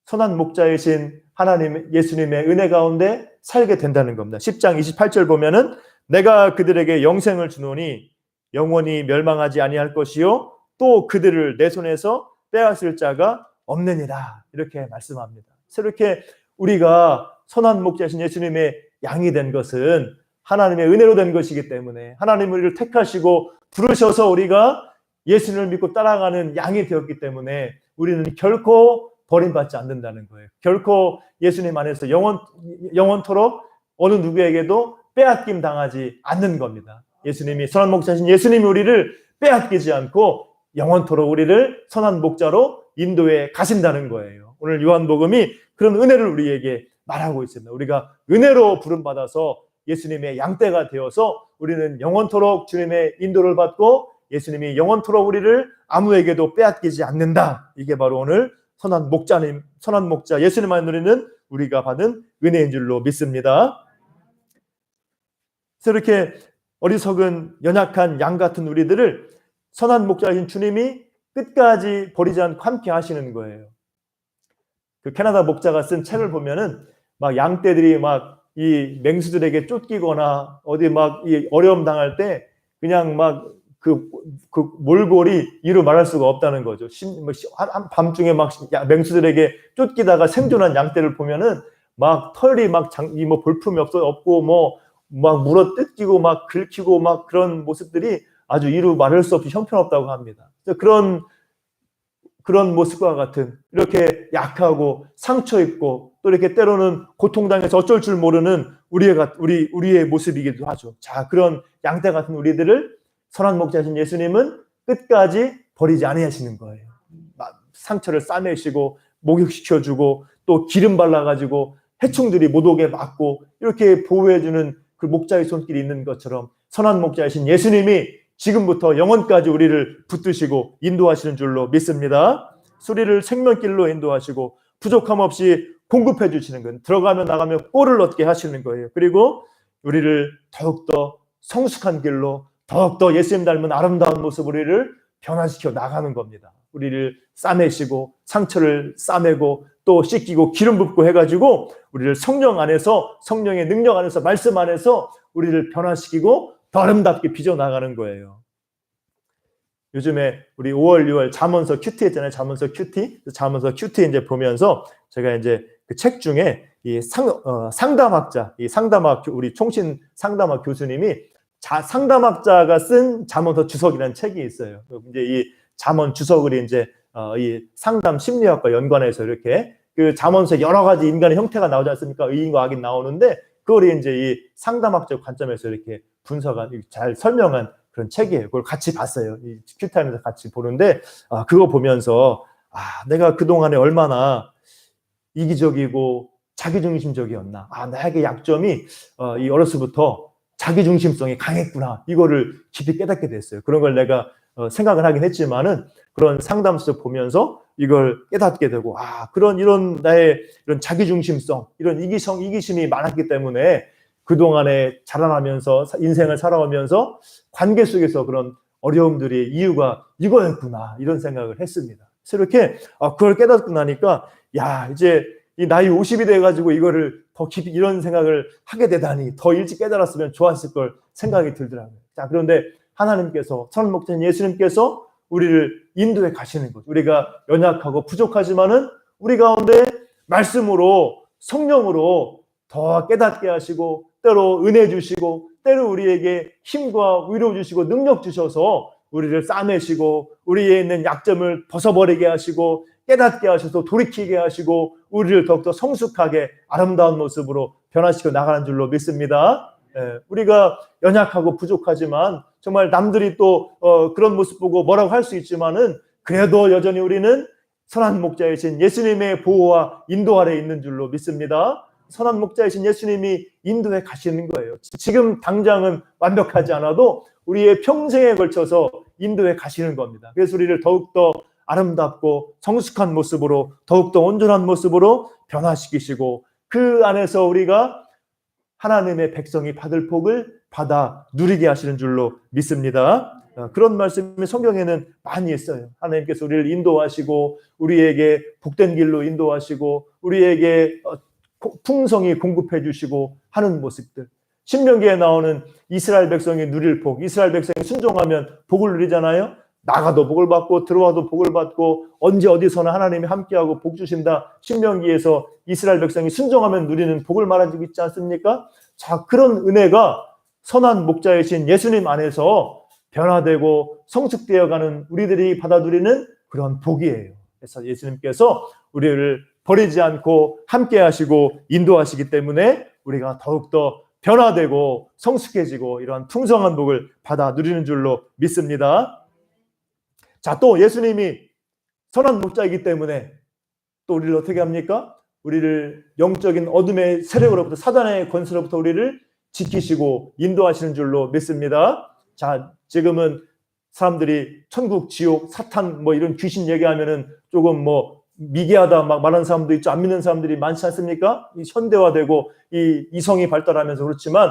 선한 목자이신 하나님 예수님의 은혜 가운데 살게 된다는 겁니다. 10장 28절 보면은 내가 그들에게 영생을 주노니 영원히 멸망하지 아니할 것이요 또 그들을 내 손에서 빼앗을 자가 없느니라. 이렇게 말씀합니다. 이렇게 우리가 선한 목자이신 예수님의 양이 된 것은 하나님의 은혜로 된 것이기 때문에 하나님 우리를 택하시고 부르셔서 우리가 예수님을 믿고 따라가는 양이 되었기 때문에 우리는 결코 버림받지 않는다는 거예요. 결코 예수님 안에서 영원토록 어느 누구에게도 빼앗김 당하지 않는 겁니다. 예수님이, 선한 목자신 예수님이 우리를 빼앗기지 않고 영원토록 우리를 선한 목자로 인도해 가신다는 거예요. 오늘 요한복음이 그런 은혜를 우리에게 말하고 있습니다. 우리가 은혜로 부름받아서 예수님의 양떼가 되어서 우리는 영원토록 주님의 인도를 받고 예수님이 영원토록 우리를 아무에게도 빼앗기지 않는다. 이게 바로 오늘 선한 목자 예수님 안에 누리는 우리가 받은 은혜인 줄로 믿습니다. 그래서 이렇게 어리석은 연약한 양 같은 우리들을 선한 목자이신 주님이 끝까지 버리지 않고 함께 하시는 거예요. 그 캐나다 목자가 쓴 책을 보면은 막 양떼들이 막 이 맹수들에게 쫓기거나 어디 막 이 어려움 당할 때 그냥 막 그 몰골이 이루 말할 수가 없다는 거죠. 밤중에 막 맹수들에게 쫓기다가 생존한 양떼를 보면은 막 털이 막 뭐 볼품이 없고 뭐 막 물어 뜯기고 막 긁히고 막 그런 모습들이 아주 이루 말할 수 없이 형편없다고 합니다. 그런 모습과 같은 이렇게 약하고 상처 입고 또 이렇게 때로는 고통당해서 어쩔 줄 모르는 우리의 모습이기도 하죠. 자, 그런 양떼 같은 우리들을 선한 목자신 예수님은 끝까지 버리지 아니하시는 거예요. 상처를 싸매시고 목욕시켜주고 또 기름 발라가지고 해충들이 못 오게 막고 이렇게 보호해주는 그 목자의 손길이 있는 것처럼 선한 목자이신 예수님이 지금부터 영원까지 우리를 붙드시고 인도하시는 줄로 믿습니다. 우리를 생명길로 인도하시고 부족함 없이 공급해 주시는 건 들어가면 나가면 꼴을 얻게 하시는 거예요. 그리고 우리를 더욱더 성숙한 길로 더욱더 예수님 닮은 아름다운 모습 우리를 변화시켜 나가는 겁니다. 우리를 싸매시고 상처를 싸매고 또 씻기고 기름 붓고 해가지고 우리를 성령 안에서 성령의 능력 안에서 말씀 안에서 우리를 변화시키고 더 아름답게 빚어나가는 거예요. 요즘에 우리 5월, 6월 잠언서 큐티 했잖아요. 잠언서 큐티 이제 보면서 제가 이제 그 책 중에 이 상담학자, 우리 총신 상담학 교수님이 상담학자가 쓴 잠언서 주석이라는 책이 있어요. 이제 이 잠언 주석을 이제 이 상담 심리학과 연관해서 이렇게 그 잠언서 여러 가지 인간의 형태가 나오지 않습니까? 의인과 악인 나오는데 그걸 이제 이 상담학적 관점에서 이렇게 분석한 잘 설명한 그런 책이에요. 그걸 같이 봤어요. 이 큐타임에서 같이 보는데 그거 보면서 내가 그동안에 얼마나 이기적이고 자기중심적이었나. 나에게 약점이 이 어려서부터 자기중심성이 강했구나. 이거를 깊이 깨닫게 됐어요. 그런 걸 내가 생각을 하긴 했지만은 그런 상담서 보면서 이걸 깨닫게 되고 이런 나의 이런 자기중심성, 이런 이기심이 많았기 때문에 그동안에 자라나면서 인생을 살아오면서 관계 속에서 그런 어려움들이 이유가 이거였구나 이런 생각을 했습니다. 그래서 이렇게 그걸 깨닫고 나니까 이제 이 나이 50이 돼가지고 이거를 더 깊이 이런 생각을 하게 되다니 더 일찍 깨달았으면 좋았을 걸 생각이 들더라고요. 자, 그런데 하나님께서 선한 목자인 예수님께서 우리를 인도해 가시는 것. 우리가 연약하고 부족하지만은 우리 가운데 말씀으로 성령으로 더 깨닫게 하시고 때로 은혜 주시고 때로 우리에게 힘과 위로 주시고 능력 주셔서 우리를 싸매시고 우리에 있는 약점을 벗어버리게 하시고 깨닫게 하셔서 돌이키게 하시고 우리를 더욱더 성숙하게 아름다운 모습으로 변화시켜 나가는 줄로 믿습니다. 우리가 연약하고 부족하지만 정말 남들이 또 그런 모습 보고 뭐라고 할 수 있지만은 그래도 여전히 우리는 선한 목자이신 예수님의 보호와 인도 아래에 있는 줄로 믿습니다. 선한 목자이신 예수님이 인도해 가시는 거예요. 지금 당장은 완벽하지 않아도 우리의 평생에 걸쳐서 인도해 가시는 겁니다. 그래서 우리를 더욱더 아름답고 성숙한 모습으로 더욱더 온전한 모습으로 변화시키시고 그 안에서 우리가 하나님의 백성이 받을 복을 받아 누리게 하시는 줄로 믿습니다. 그런 말씀이 성경에는 많이 있어요. 하나님께서 우리를 인도하시고 우리에게 복된 길로 인도하시고 우리에게 풍성히 공급해 주시고 하는 모습들. 신명기에 나오는 이스라엘 백성이 누릴 복, 이스라엘 백성이 순종하면 복을 누리잖아요. 나가도 복을 받고 들어와도 복을 받고 언제 어디서나 하나님이 함께하고 복 주신다. 신명기에서 이스라엘 백성이 순종하면 누리는 복을 말한 적 있지 않습니까? 자, 그런 은혜가 선한 목자이신 예수님 안에서 변화되고 성숙되어가는 우리들이 받아 누리는 그런 복이에요. 그래서 예수님께서 우리를 버리지 않고 함께 하시고 인도하시기 때문에 우리가 더욱더 변화되고 성숙해지고 이러한 풍성한 복을 받아 누리는 줄로 믿습니다. 자, 또 예수님이 선한 목자이기 때문에 또 우리를 어떻게 합니까? 우리를 영적인 어둠의 세력으로부터 사단의 권세로부터 우리를 지키시고 인도하시는 줄로 믿습니다. 자, 지금은 사람들이 천국, 지옥, 사탄 뭐 이런 귀신 얘기하면은 조금 뭐 미개하다 막 말하는 사람도 있죠. 안 믿는 사람들이 많지 않습니까? 이 현대화되고 이 이성이 발달하면서 그렇지만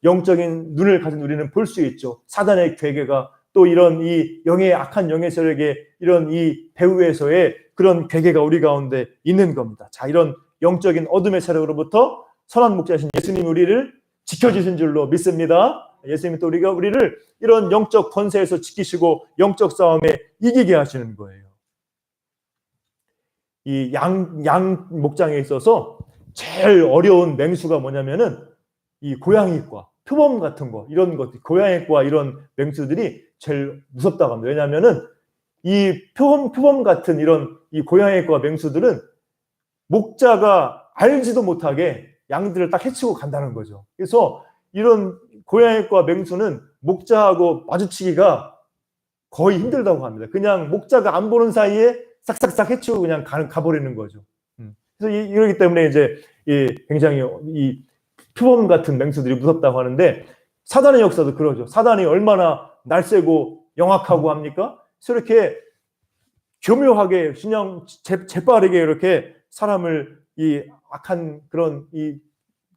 영적인 눈을 가진 우리는 볼 수 있죠. 사단의 괴계가 또 이런 이 영의 악한 영의 세력의 이런 이 배후에서의 그런 괴계가 우리 가운데 있는 겁니다. 자, 이런 영적인 어둠의 세력으로부터 선한 목자이신 예수님이 우리를 지켜주신 줄로 믿습니다. 예수님이 또 우리를 이런 영적 권세에서 지키시고 영적 싸움에 이기게 하시는 거예요. 이 양 목장에 있어서 제일 어려운 맹수가 뭐냐면은 이 고양이과, 표범 같은 거, 이런 것들, 고양이과 이런 맹수들이 제일 무섭다고 합니다. 왜냐하면은 이 표범 같은 이런 이 고양이과 맹수들은 목자가 알지도 못하게 양들을 딱 해치고 간다는 거죠. 그래서 이런 고양이과 맹수는 목자하고 마주치기가 거의 힘들다고 합니다. 그냥 목자가 안 보는 사이에 싹싹싹 해치고 그냥 가버리는 거죠. 그래서 이러기 때문에 이제 굉장히 이 표범 같은 맹수들이 무섭다고 하는데 사단의 역사도 그러죠. 사단이 얼마나 날쌔고 영악하고 합니까? 그래서 이렇게 교묘하게 그냥 재빠르게 이렇게 사람을 이 악한 그런 이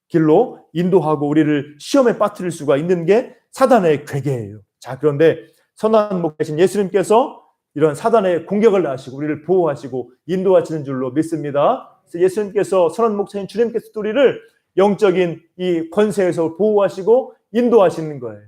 길로 인도하고 우리를 시험에 빠뜨릴 수가 있는 게 사단의 괴계예요. 자, 그런데 선한 목자이신 예수님께서 이런 사단의 공격을 하시고 우리를 보호하시고 인도하시는 줄로 믿습니다. 그래서 예수님께서 선한 목자인 주님께서 우리를 영적인 이 권세에서 보호하시고 인도하시는 거예요.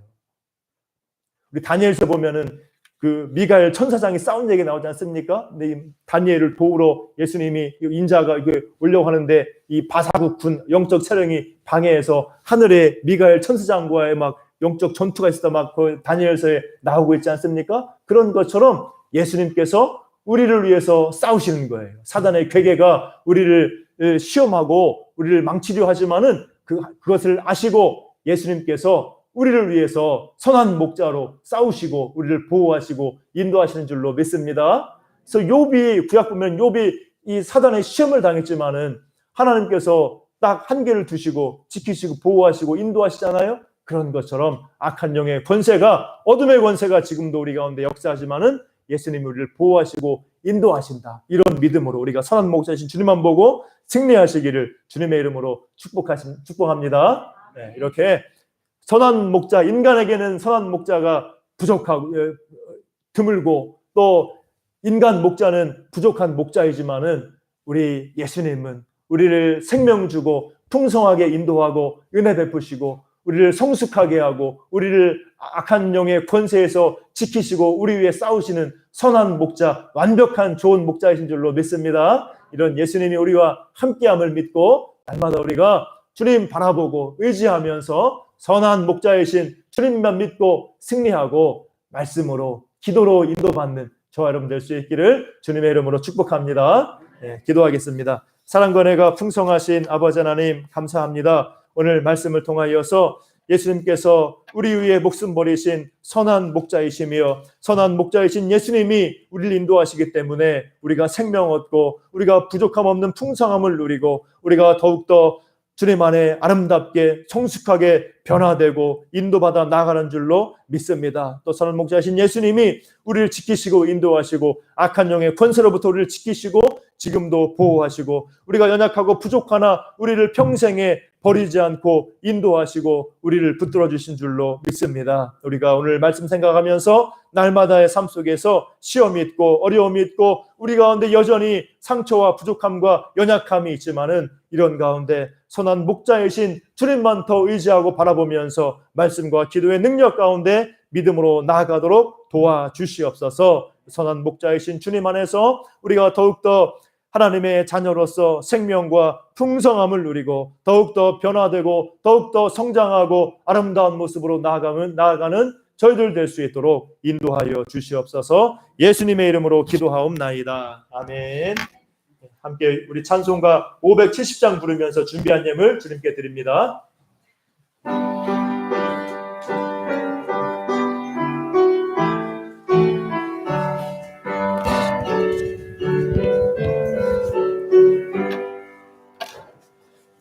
우리 다니엘서 보면은 그 미가엘 천사장이 싸운 얘기 나오지 않습니까? 근데 이 다니엘을 도우러 예수님이 인자가 오려고 하는데 이 바사국 군 영적 세력이 방해해서 하늘에 미가엘 천사장과의 막 영적 전투가 있었다 막 그 다니엘서에 나오고 있지 않습니까? 그런 것처럼 예수님께서 우리를 위해서 싸우시는 거예요. 사단의 괴계가 우리를 시험하고 우리를 망치려 하지만은 그것을 아시고 예수님께서 우리를 위해서 선한 목자로 싸우시고 우리를 보호하시고 인도하시는 줄로 믿습니다. 그래서 욥이 구약 보면 욥이 이 사단의 시험을 당했지만은 하나님께서 딱 한계를 두시고 지키시고 보호하시고 인도하시잖아요. 그런 것처럼 악한 영의 권세가 어둠의 권세가 지금도 우리 가운데 역사하지만은 예수님이 우리를 보호하시고 인도하신다. 이런 믿음으로 우리가 선한 목자이신 주님만 보고 승리하시기를 주님의 이름으로 축복합니다. 네, 이렇게 선한 목자, 인간에게는 선한 목자가 부족하고 드물고 또 인간 목자는 부족한 목자이지만은 우리 예수님은 우리를 생명 주고 풍성하게 인도하고 은혜 베푸시고 우리를 성숙하게 하고 우리를 악한 영의 권세에서 지키시고 우리 위해 싸우시는 선한 목자, 완벽한 좋은 목자이신 줄로 믿습니다. 이런 예수님이 우리와 함께함을 믿고 날마다 우리가 주님 바라보고 의지하면서 선한 목자이신 주님만 믿고 승리하고 말씀으로 기도로 인도받는 저와 여러분 될 수 있기를 주님의 이름으로 축복합니다. 네, 기도하겠습니다. 사랑과 은혜가 풍성하신 아버지 하나님 감사합니다. 오늘 말씀을 통하여서 예수님께서 우리 위에 목숨 버리신 선한 목자이시며 선한 목자이신 예수님이 우리를 인도하시기 때문에 우리가 생명 얻고 우리가 부족함 없는 풍성함을 누리고 우리가 더욱더 주님 안에 아름답게 성숙하게 변화되고 인도받아 나아가는 줄로 믿습니다. 또 선한 목자이신 예수님이 우리를 지키시고 인도하시고 악한 영의 권세로부터 우리를 지키시고 지금도 보호하시고 우리가 연약하고 부족하나 우리를 평생에 버리지 않고 인도하시고 우리를 붙들어 주신 줄로 믿습니다. 우리가 오늘 말씀 생각하면서 날마다의 삶 속에서 시험이 있고 어려움이 있고 우리 가운데 여전히 상처와 부족함과 연약함이 있지만은 이런 가운데 선한 목자이신 주님만 더 의지하고 바라보면서 말씀과 기도의 능력 가운데 믿음으로 나아가도록 도와주시옵소서. 선한 목자이신 주님 안에서 우리가 더욱더 하나님의 자녀로서 생명과 풍성함을 누리고 더욱더 변화되고 더욱더 성장하고 아름다운 모습으로 나아가는 저희들 될 수 있도록 인도하여 주시옵소서. 예수님의 이름으로 기도하옵나이다. 아멘. 함께 우리 찬송가 570장 부르면서 준비한 예물 주님께 드립니다.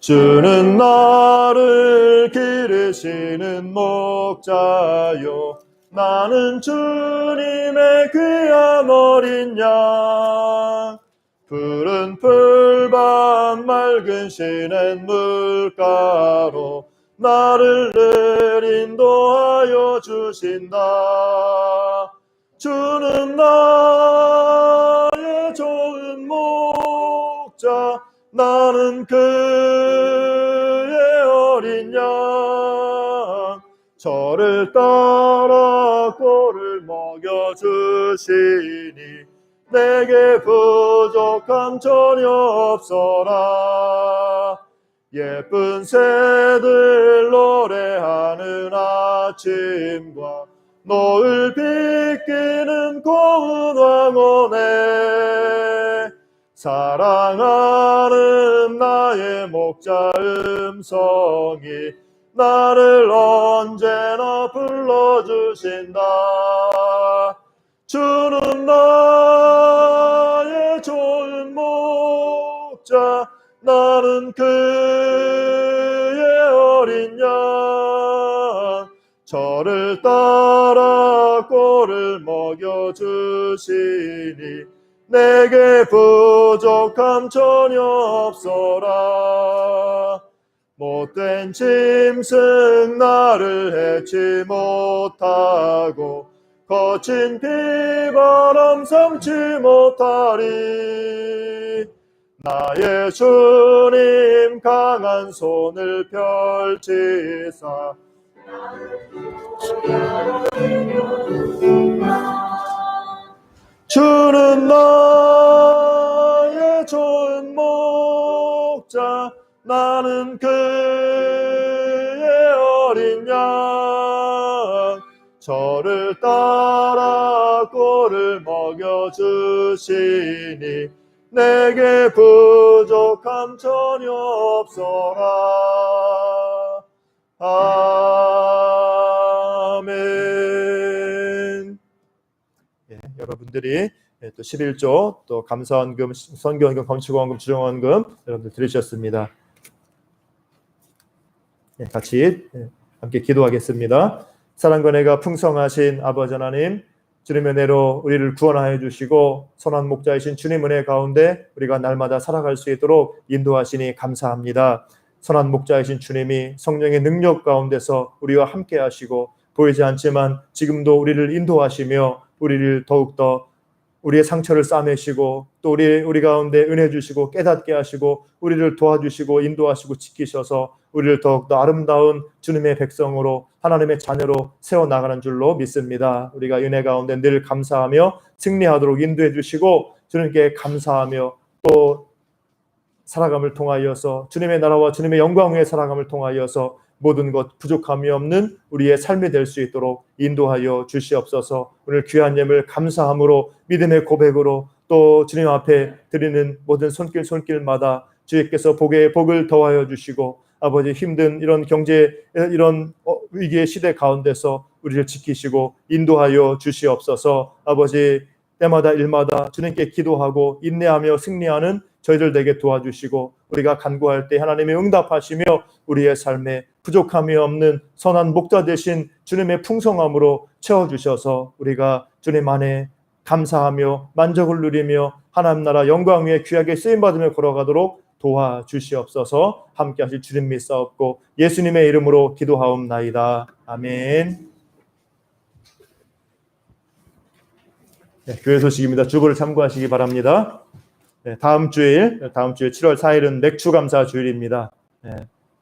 주는 나를 기르시는 목자요 나는 주님의 귀한 어린 양 푸른 풀밭 맑은 시냇 물가로 나를 늘 인도하여 주신다. 주는 나의 좋은 목자, 나는 그의 어린 양. 저를 따라 꼴을 먹여주시니 내게 부족함 전혀 없어라. 예쁜 새들 노래하는 아침과 노을 비끼는 고운 왕원에 사랑하는 나의 목자 음성이 나를 언제나 불러주신다. 주는 나의 좋은 목자, 나는 그의 어린 양. 저를 따라 꼴을 먹여주시니 내게 부족함 전혀 없어라. 못된 짐승 나를 해치 못하고 거친 비바람 삼지 못하리. 나의 주님 강한 손을 펼치사 주는 나의 좋은 목자, 나는 그의 어린 양. 저를 따라 꼴을 먹여주시니 내게 부족함 전혀 없어라. 아멘. 여러분들이 또 11조, 또 감사원금, 선교원금, 검치고원금, 주정원금 여러분들 들으셨습니다. 같이 함께 기도하겠습니다. 사랑과 은혜가 풍성하신 아버지 하나님, 주님의 은혜로 우리를 구원하여 주시고 선한 목자이신 주님 은혜 가운데 우리가 날마다 살아갈 수 있도록 인도하시니 감사합니다. 선한 목자이신 주님이 성령의 능력 가운데서 우리와 함께 하시고 보이지 않지만 지금도 우리를 인도하시며 우리를 더욱더 우리의 상처를 싸매시고 또 우리 가운데 은혜 주시고 깨닫게 하시고 우리를 도와주시고 인도하시고 지키셔서 우리를 더욱더 아름다운 주님의 백성으로 하나님의 자녀로 세워나가는 줄로 믿습니다. 우리가 은혜 가운데 늘 감사하며 승리하도록 인도해 주시고 주님께 감사하며 또 살아감을 통하여서 주님의 나라와 주님의 영광 위에 살아감을 통하여서 모든 것 부족함이 없는 우리의 삶이 될 수 있도록 인도하여 주시옵소서. 오늘 귀한 예물 감사함으로 믿음의 고백으로 또 주님 앞에 드리는 모든 손길마다 주님께서 복을 더하여 주시고 아버지 힘든 이런 경제 이런 위기의 시대 가운데서 우리를 지키시고 인도하여 주시옵소서. 아버지 때마다 일마다 주님께 기도하고 인내하며 승리하는 저희들 되게 도와주시고 우리가 간구할 때 하나님이 응답하시며 우리의 삶에 부족함이 없는 선한 목자 되신 주님의 풍성함으로 채워주셔서 우리가 주님 안에 감사하며 만족을 누리며 하나님 나라 영광 위에 귀하게 쓰임받으며 걸어가도록 도와주시옵소서. 함께 하실 주님 믿사옵고 예수님의 이름으로 기도하옵나이다. 아멘. 교회 소식입니다. 주보를 참고하시기 바랍니다. 다음 주일 7월 4일은 맥주 감사 주일입니다.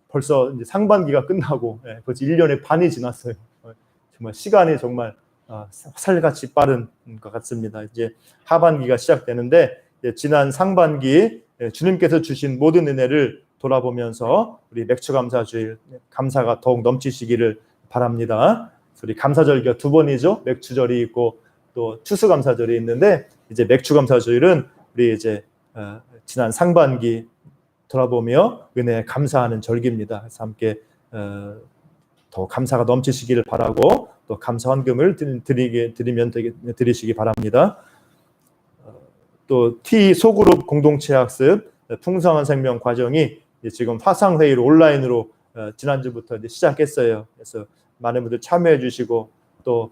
벌써 이제 상반기가 끝나고 벌써 1년의 반이 지났어요. 정말 시간이 정말 살같이 빠른 것 같습니다. 이제 하반기가 시작되는데 지난 상반기 주님께서 주신 모든 은혜를 돌아보면서 우리 맥주 감사 주일 감사가 더욱 넘치시기를 바랍니다. 우리 감사절기가 두 번이죠. 맥주절이 있고 또 추수감사절이 있는데 이제 맥주감사주일은 우리 이제 지난 상반기 돌아보며 은혜에 감사하는 절기입니다. 그래서 함께 더 감사가 넘치시기를 바라고 또 감사 헌금을 드리시기 바랍니다. 또 T 소그룹 공동체 학습 풍성한 생명 과정이 지금 화상회의로 온라인으로 지난주부터 이제 시작했어요. 그래서 많은 분들 참여해 주시고 또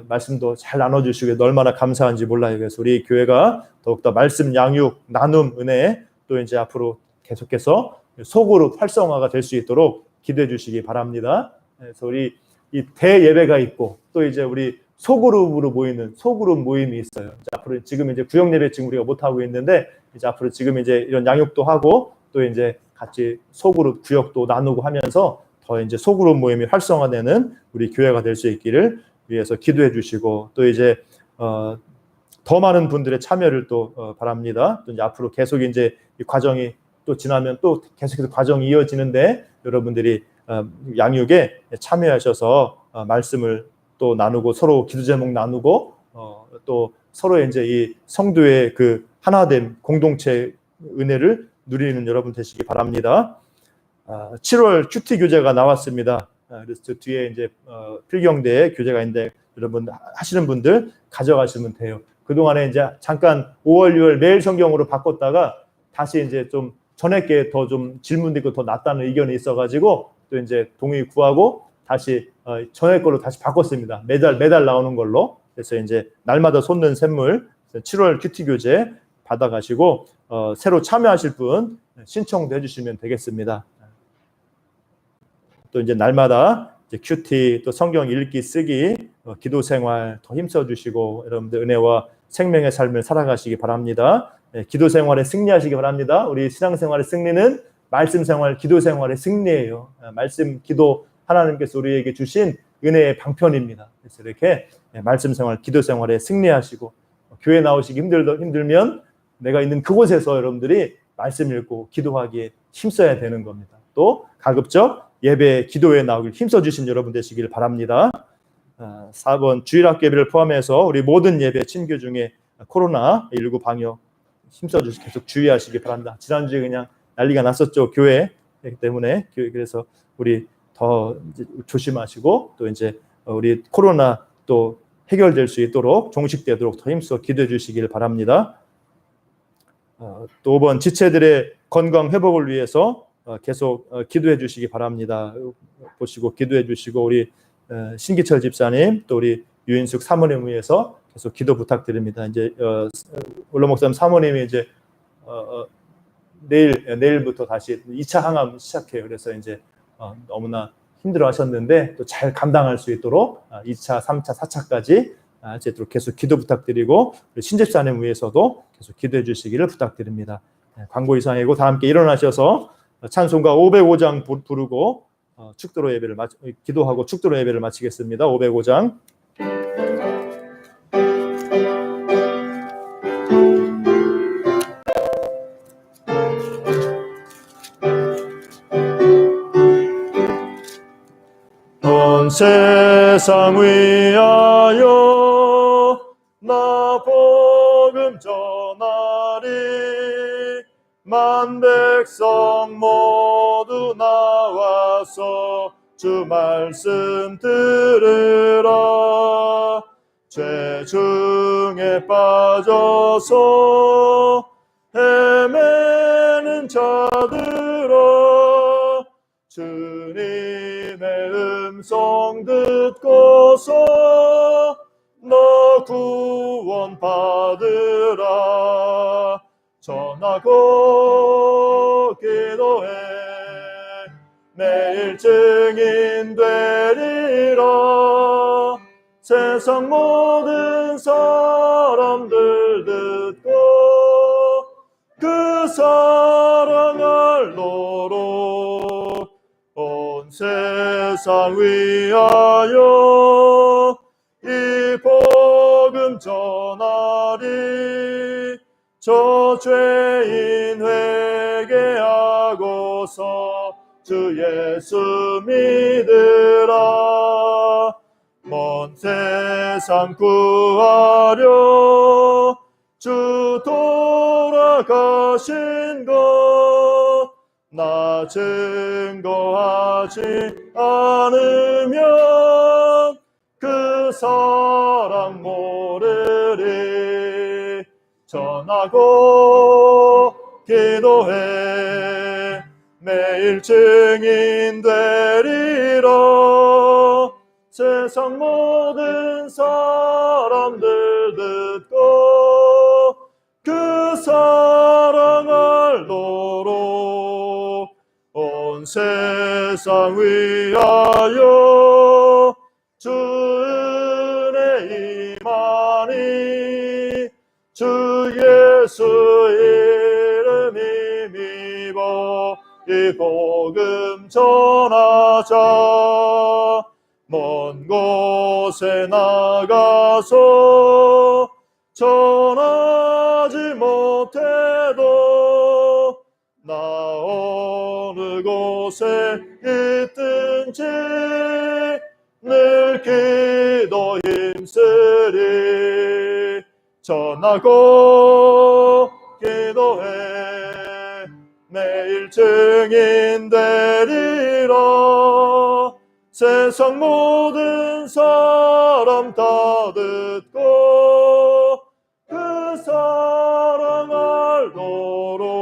말씀도 잘 나눠주시고 얼마나 감사한지 몰라요. 그래서 우리 교회가 더욱더 말씀 양육, 나눔, 은혜 또 이제 앞으로 계속해서 소그룹 활성화가 될 수 있도록 기도해 주시기 바랍니다. 그래서 우리 이 대예배가 있고 또 이제 우리 소그룹으로 모이는 소그룹 모임이 있어요. 이제 앞으로 지금 이제 구역 예배 지금 우리가 못 하고 있는데 이제 앞으로 지금 이제 이런 양육도 하고 또 이제 같이 소그룹 구역도 나누고 하면서 더 이제 소그룹 모임이 활성화되는 우리 교회가 될 수 있기를 위해서 기도해 주시고 또 이제 더 많은 분들의 참여를 또 바랍니다. 또 이제 앞으로 계속 이제 이 과정이 또 지나면 또 계속해서 과정이 이어지는데 여러분들이 양육에 참여하셔서 말씀을 또 나누고 서로 기도 제목 나누고 또 서로의 이제 이 성도의 그 하나됨 공동체 은혜를 누리는 여러분 되시기 바랍니다. 7월 큐티 교재가 나왔습니다. 그래서 뒤에 이제 필경대 교재가 있는데 여러분 하시는 분들 가져가시면 돼요. 그동안에 이제 잠깐 5월, 6월 매일 성경으로 바꿨다가 다시 이제 좀 전에께 더 좀 질문도 있고 더 낫다는 의견이 있어가지고 또 이제 동의 구하고 다시 전에 걸로 다시 바꿨습니다. 매달 나오는 걸로. 그래서 이제 날마다 솟는 샘물 7월 큐티 교재 받아가시고 새로 참여하실 분 신청도 해주시면 되겠습니다. 또 이제 날마다 이제 큐티 또 성경 읽기 쓰기 기도 생활 더 힘써 주시고 여러분들 은혜와 생명의 삶을 살아가시기 바랍니다. 기도 생활에 승리하시기 바랍니다. 우리 신앙생활의 승리는 말씀 생활, 기도 생활의 승리예요. 말씀, 기도 하나님께서 우리에게 주신 은혜의 방편입니다. 그래서 이렇게 말씀 생활, 기도 생활에 승리하시고 교회 나오시기 힘들면 내가 있는 그곳에서 여러분들이 말씀 읽고 기도하기에 힘써야 되는 겁니다. 또 가급적 예배, 기도에 나오길 힘써 주신 여러분 되시길 바랍니다. 4번 주일학교 예배를 포함해서 우리 모든 예배 친교 중에 코로나19 방역 힘써 주시고 계속 주의하시기 바랍니다. 지난주에 그냥 난리가 났었죠. 교회 때문에. 그래서 우리 더 이제 조심하시고 또 이제 우리 코로나 또 해결될 수 있도록 종식되도록 더 힘써 기도해 주시길 바랍니다. 또 5번 지체들의 건강 회복을 위해서 계속 기도해 주시기 바랍니다. 보시고 기도해 주시고 우리 신기철 집사님 또 우리 유인숙 사모님 위해서 계속 기도 부탁드립니다. 이제 원로 목사님 사모님이 이제 내일부터 다시 2차 항암 시작해요. 그래서 이제 너무나 힘들어 하셨는데 또 잘 감당할 수 있도록 2차, 3차, 4차까지 이제 계속 기도 부탁드리고 신집사님 위해서도 계속 기도해 주시기를 부탁드립니다. 광고 이상이고 다 함께 일어나셔서 찬송가 505장 부르고 축도로 예배를 기도하고 축도로 예배를 마치겠습니다. 505장. 온 세상 위하여 나 복음 전하리 만 백성 모두 나와서 주 말씀 들으라 죄 중에 빠져서 헤매는 자들아 주님의 음성 듣고서 너 구원 받으라 전하고 기도해 매일 증인 되리라 세상 모든 사람들 듣고 그 사랑 알도록 온 세상 위하여 이 복음 전하리 저 죄인 회개하고서 주 예수 믿으라 먼 세상 구하려 주 돌아가신 것 나 증거하지 않으면 그 사랑 모르리 전하고 기도해 매일 증인 되리라 세상 모든 사람들 듣고 그 사랑 알도록 온 세상 세상 위하여 주 은혜 임하니 주 예수 이름 힘입어 이 복음 전하자. 먼 곳에 나가서 전하지 못해도 나 어느 곳에 있든지 늘 기도 힘쓰리. 전하고 기도해 매일 증인 되리라. 세상 모든 사람 다 듣고 그 사랑 알도록.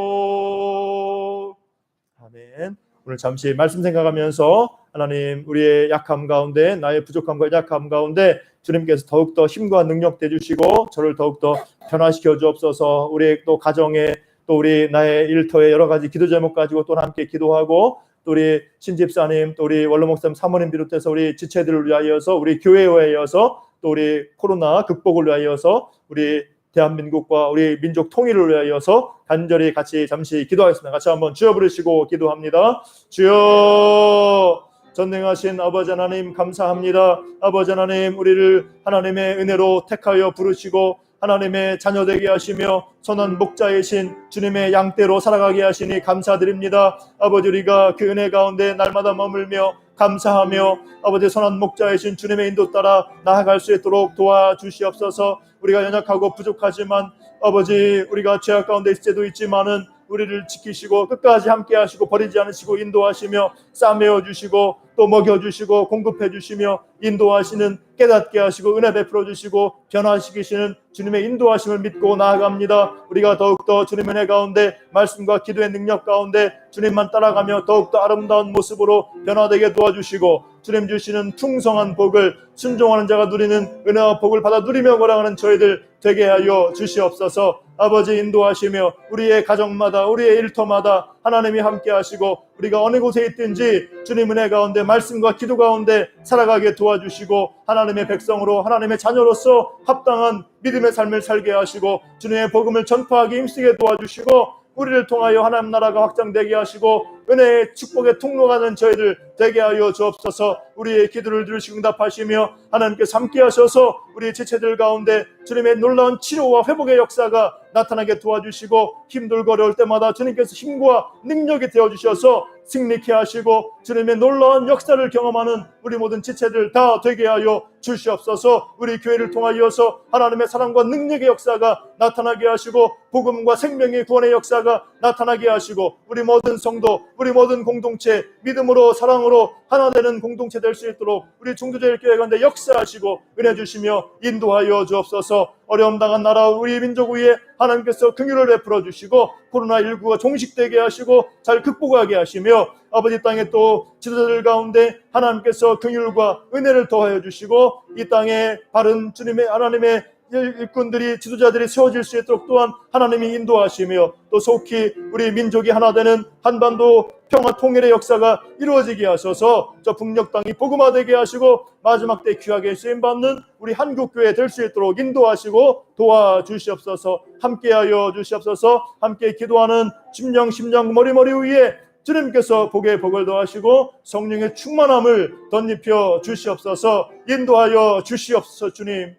아멘. 오늘 잠시 말씀 생각하면서 하나님, 우리의 약함 가운데, 나의 부족함과 약함 가운데 주님께서 더욱더 힘과 능력 되주시고 저를 더욱더 변화시켜 주옵소서. 우리의 또 가정에, 또 우리 나의 일터에 여러 가지 기도 제목 가지고 또 함께 기도하고, 또 우리 신집사님, 또 우리 원로 목사님, 사모님 비롯해서 우리 지체들을 위하여서, 우리 교회에 위하여서, 또 우리 코로나 극복을 위하여서, 우리 대한민국과 우리 민족 통일을 위하여서 간절히 같이 잠시 기도하겠습니다. 같이 한번 주여 부르시고 기도합니다. 주여, 전능하신 아버지 하나님 감사합니다. 아버지 하나님, 우리를 하나님의 은혜로 택하여 부르시고 하나님의 자녀 되게 하시며 선한 목자이신 주님의 양떼로 살아가게 하시니 감사드립니다. 아버지, 우리가 그 은혜 가운데 날마다 머물며 감사하며 아버지 선한 목자이신 주님의 인도 따라 나아갈 수 있도록 도와주시옵소서. 우리가 연약하고 부족하지만 아버지, 우리가 죄악 가운데 있을 때도 있지만은 우리를 지키시고 끝까지 함께 하시고 버리지 않으시고 인도하시며 싸매어 주시고 또 먹여 주시고 공급해 주시며 인도하시는, 깨닫게 하시고 은혜 베풀어 주시고 변화시키시는 주님의 인도하심을 믿고 나아갑니다. 우리가 더욱더 주님의 은혜 가운데 말씀과 기도의 능력 가운데 주님만 따라가며 더욱더 아름다운 모습으로 변화되게 도와주시고 주님 주시는 풍성한 복을 순종하는 자가 누리는 은혜와 복을 받아 누리며 걸어가는 저희들 되게 하여 주시옵소서. 아버지, 인도하시며 우리의 가정마다 우리의 일터마다 하나님이 함께 하시고 우리가 어느 곳에 있든지 주님 은혜 가운데 말씀과 기도 가운데 살아가게 도와주시고 하나님의 백성으로, 하나님의 자녀로서 합당한 믿음의 삶을 살게 하시고 주님의 복음을 전파하기 힘쓰게 도와주시고 우리를 통하여 하나님 나라가 확장되게 하시고 은혜의 축복의 통로가 되는 저희들 되게 하여 주옵소서. 우리의 기도를 들으시고 응답하시며 하나님께서 함께 하셔서 우리의 지체들 가운데 주님의 놀라운 치료와 회복의 역사가 나타나게 도와주시고 힘들고 어려울 때마다 주님께서 힘과 능력이 되어주셔서 승리케 하시고 주님의 놀라운 역사를 경험하는 우리 모든 지체들 다 되게 하여 주시옵소서. 우리 교회를 통하여서 하나님의 사랑과 능력의 역사가 나타나게 하시고 복음과 생명의 구원의 역사가 나타나게 하시고 우리 모든 성도, 우리 모든 공동체 믿음으로 사랑으로 하나 되는 공동체 될 수 있도록 우리 중도제일교회 가운데 역사하시고 은혜 주시며 인도하여 주옵소서. 어려움 당한 나라 우리 민족 위에 하나님께서 긍휼을 베풀어 주시고 코로나19가 종식되게 하시고 잘 극복하게 하시며 아버지 땅에 또 지도자들 가운데 하나님께서 긍휼과 은혜를 더하여 주시고 이 땅에 바른 주님의 하나님의 일꾼들이, 지도자들이 세워질 수 있도록 또한 하나님이 인도하시며 또 속히 우리 민족이 하나 되는 한반도 평화 통일의 역사가 이루어지게 하셔서 저 북녘 땅이 복음화되게 하시고 마지막 때 귀하게 쓰임받는 우리 한국교회 될 수 있도록 인도하시고 도와주시옵소서. 함께하여 주시옵소서. 함께 기도하는 심령 머리머리 위에 주님께서 복의 복을 더하시고 성령의 충만함을 덧입혀 주시옵소서. 인도하여 주시옵소서. 주님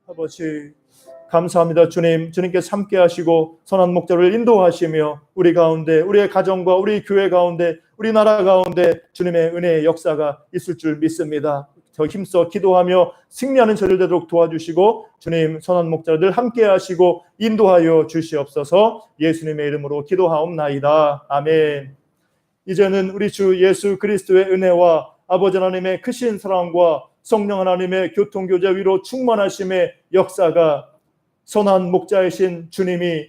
아버지 감사합니다. 주님께서 함께 하시고 선한 목자를 인도하시며 우리 가운데, 우리의 가정과 우리 교회 가운데, 우리나라 가운데 주님의 은혜의 역사가 있을 줄 믿습니다. 더 힘써 기도하며 승리하는 저를 되도록 도와주시고 주님 선한 목자들 함께 하시고 인도하여 주시옵소서. 예수님의 이름으로 기도하옵나이다. 아멘. 이제는 우리 주 예수 그리스도의 은혜와 아버지 하나님의 크신 사랑과 성령 하나님의 교통교제 위로 충만하심의 역사가 선한 목자이신 주님이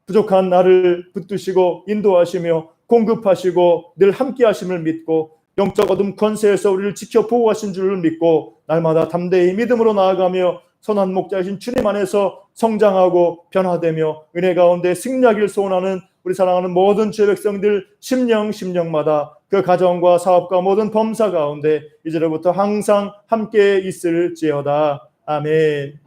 부족한 나를 붙드시고 인도하시며 공급하시고 늘 함께 하심을 믿고 영적 어둠 권세에서 우리를 지켜 보호하신 줄을 믿고 날마다 담대히 믿음으로 나아가며 선한 목자이신 주님 안에서 성장하고 변화되며 은혜 가운데 승리하기를 소원하는 우리 사랑하는 모든 주의 백성들 심령마다 그 가정과 사업과 모든 범사 가운데 이제로부터 항상 함께 있을지어다. 아멘.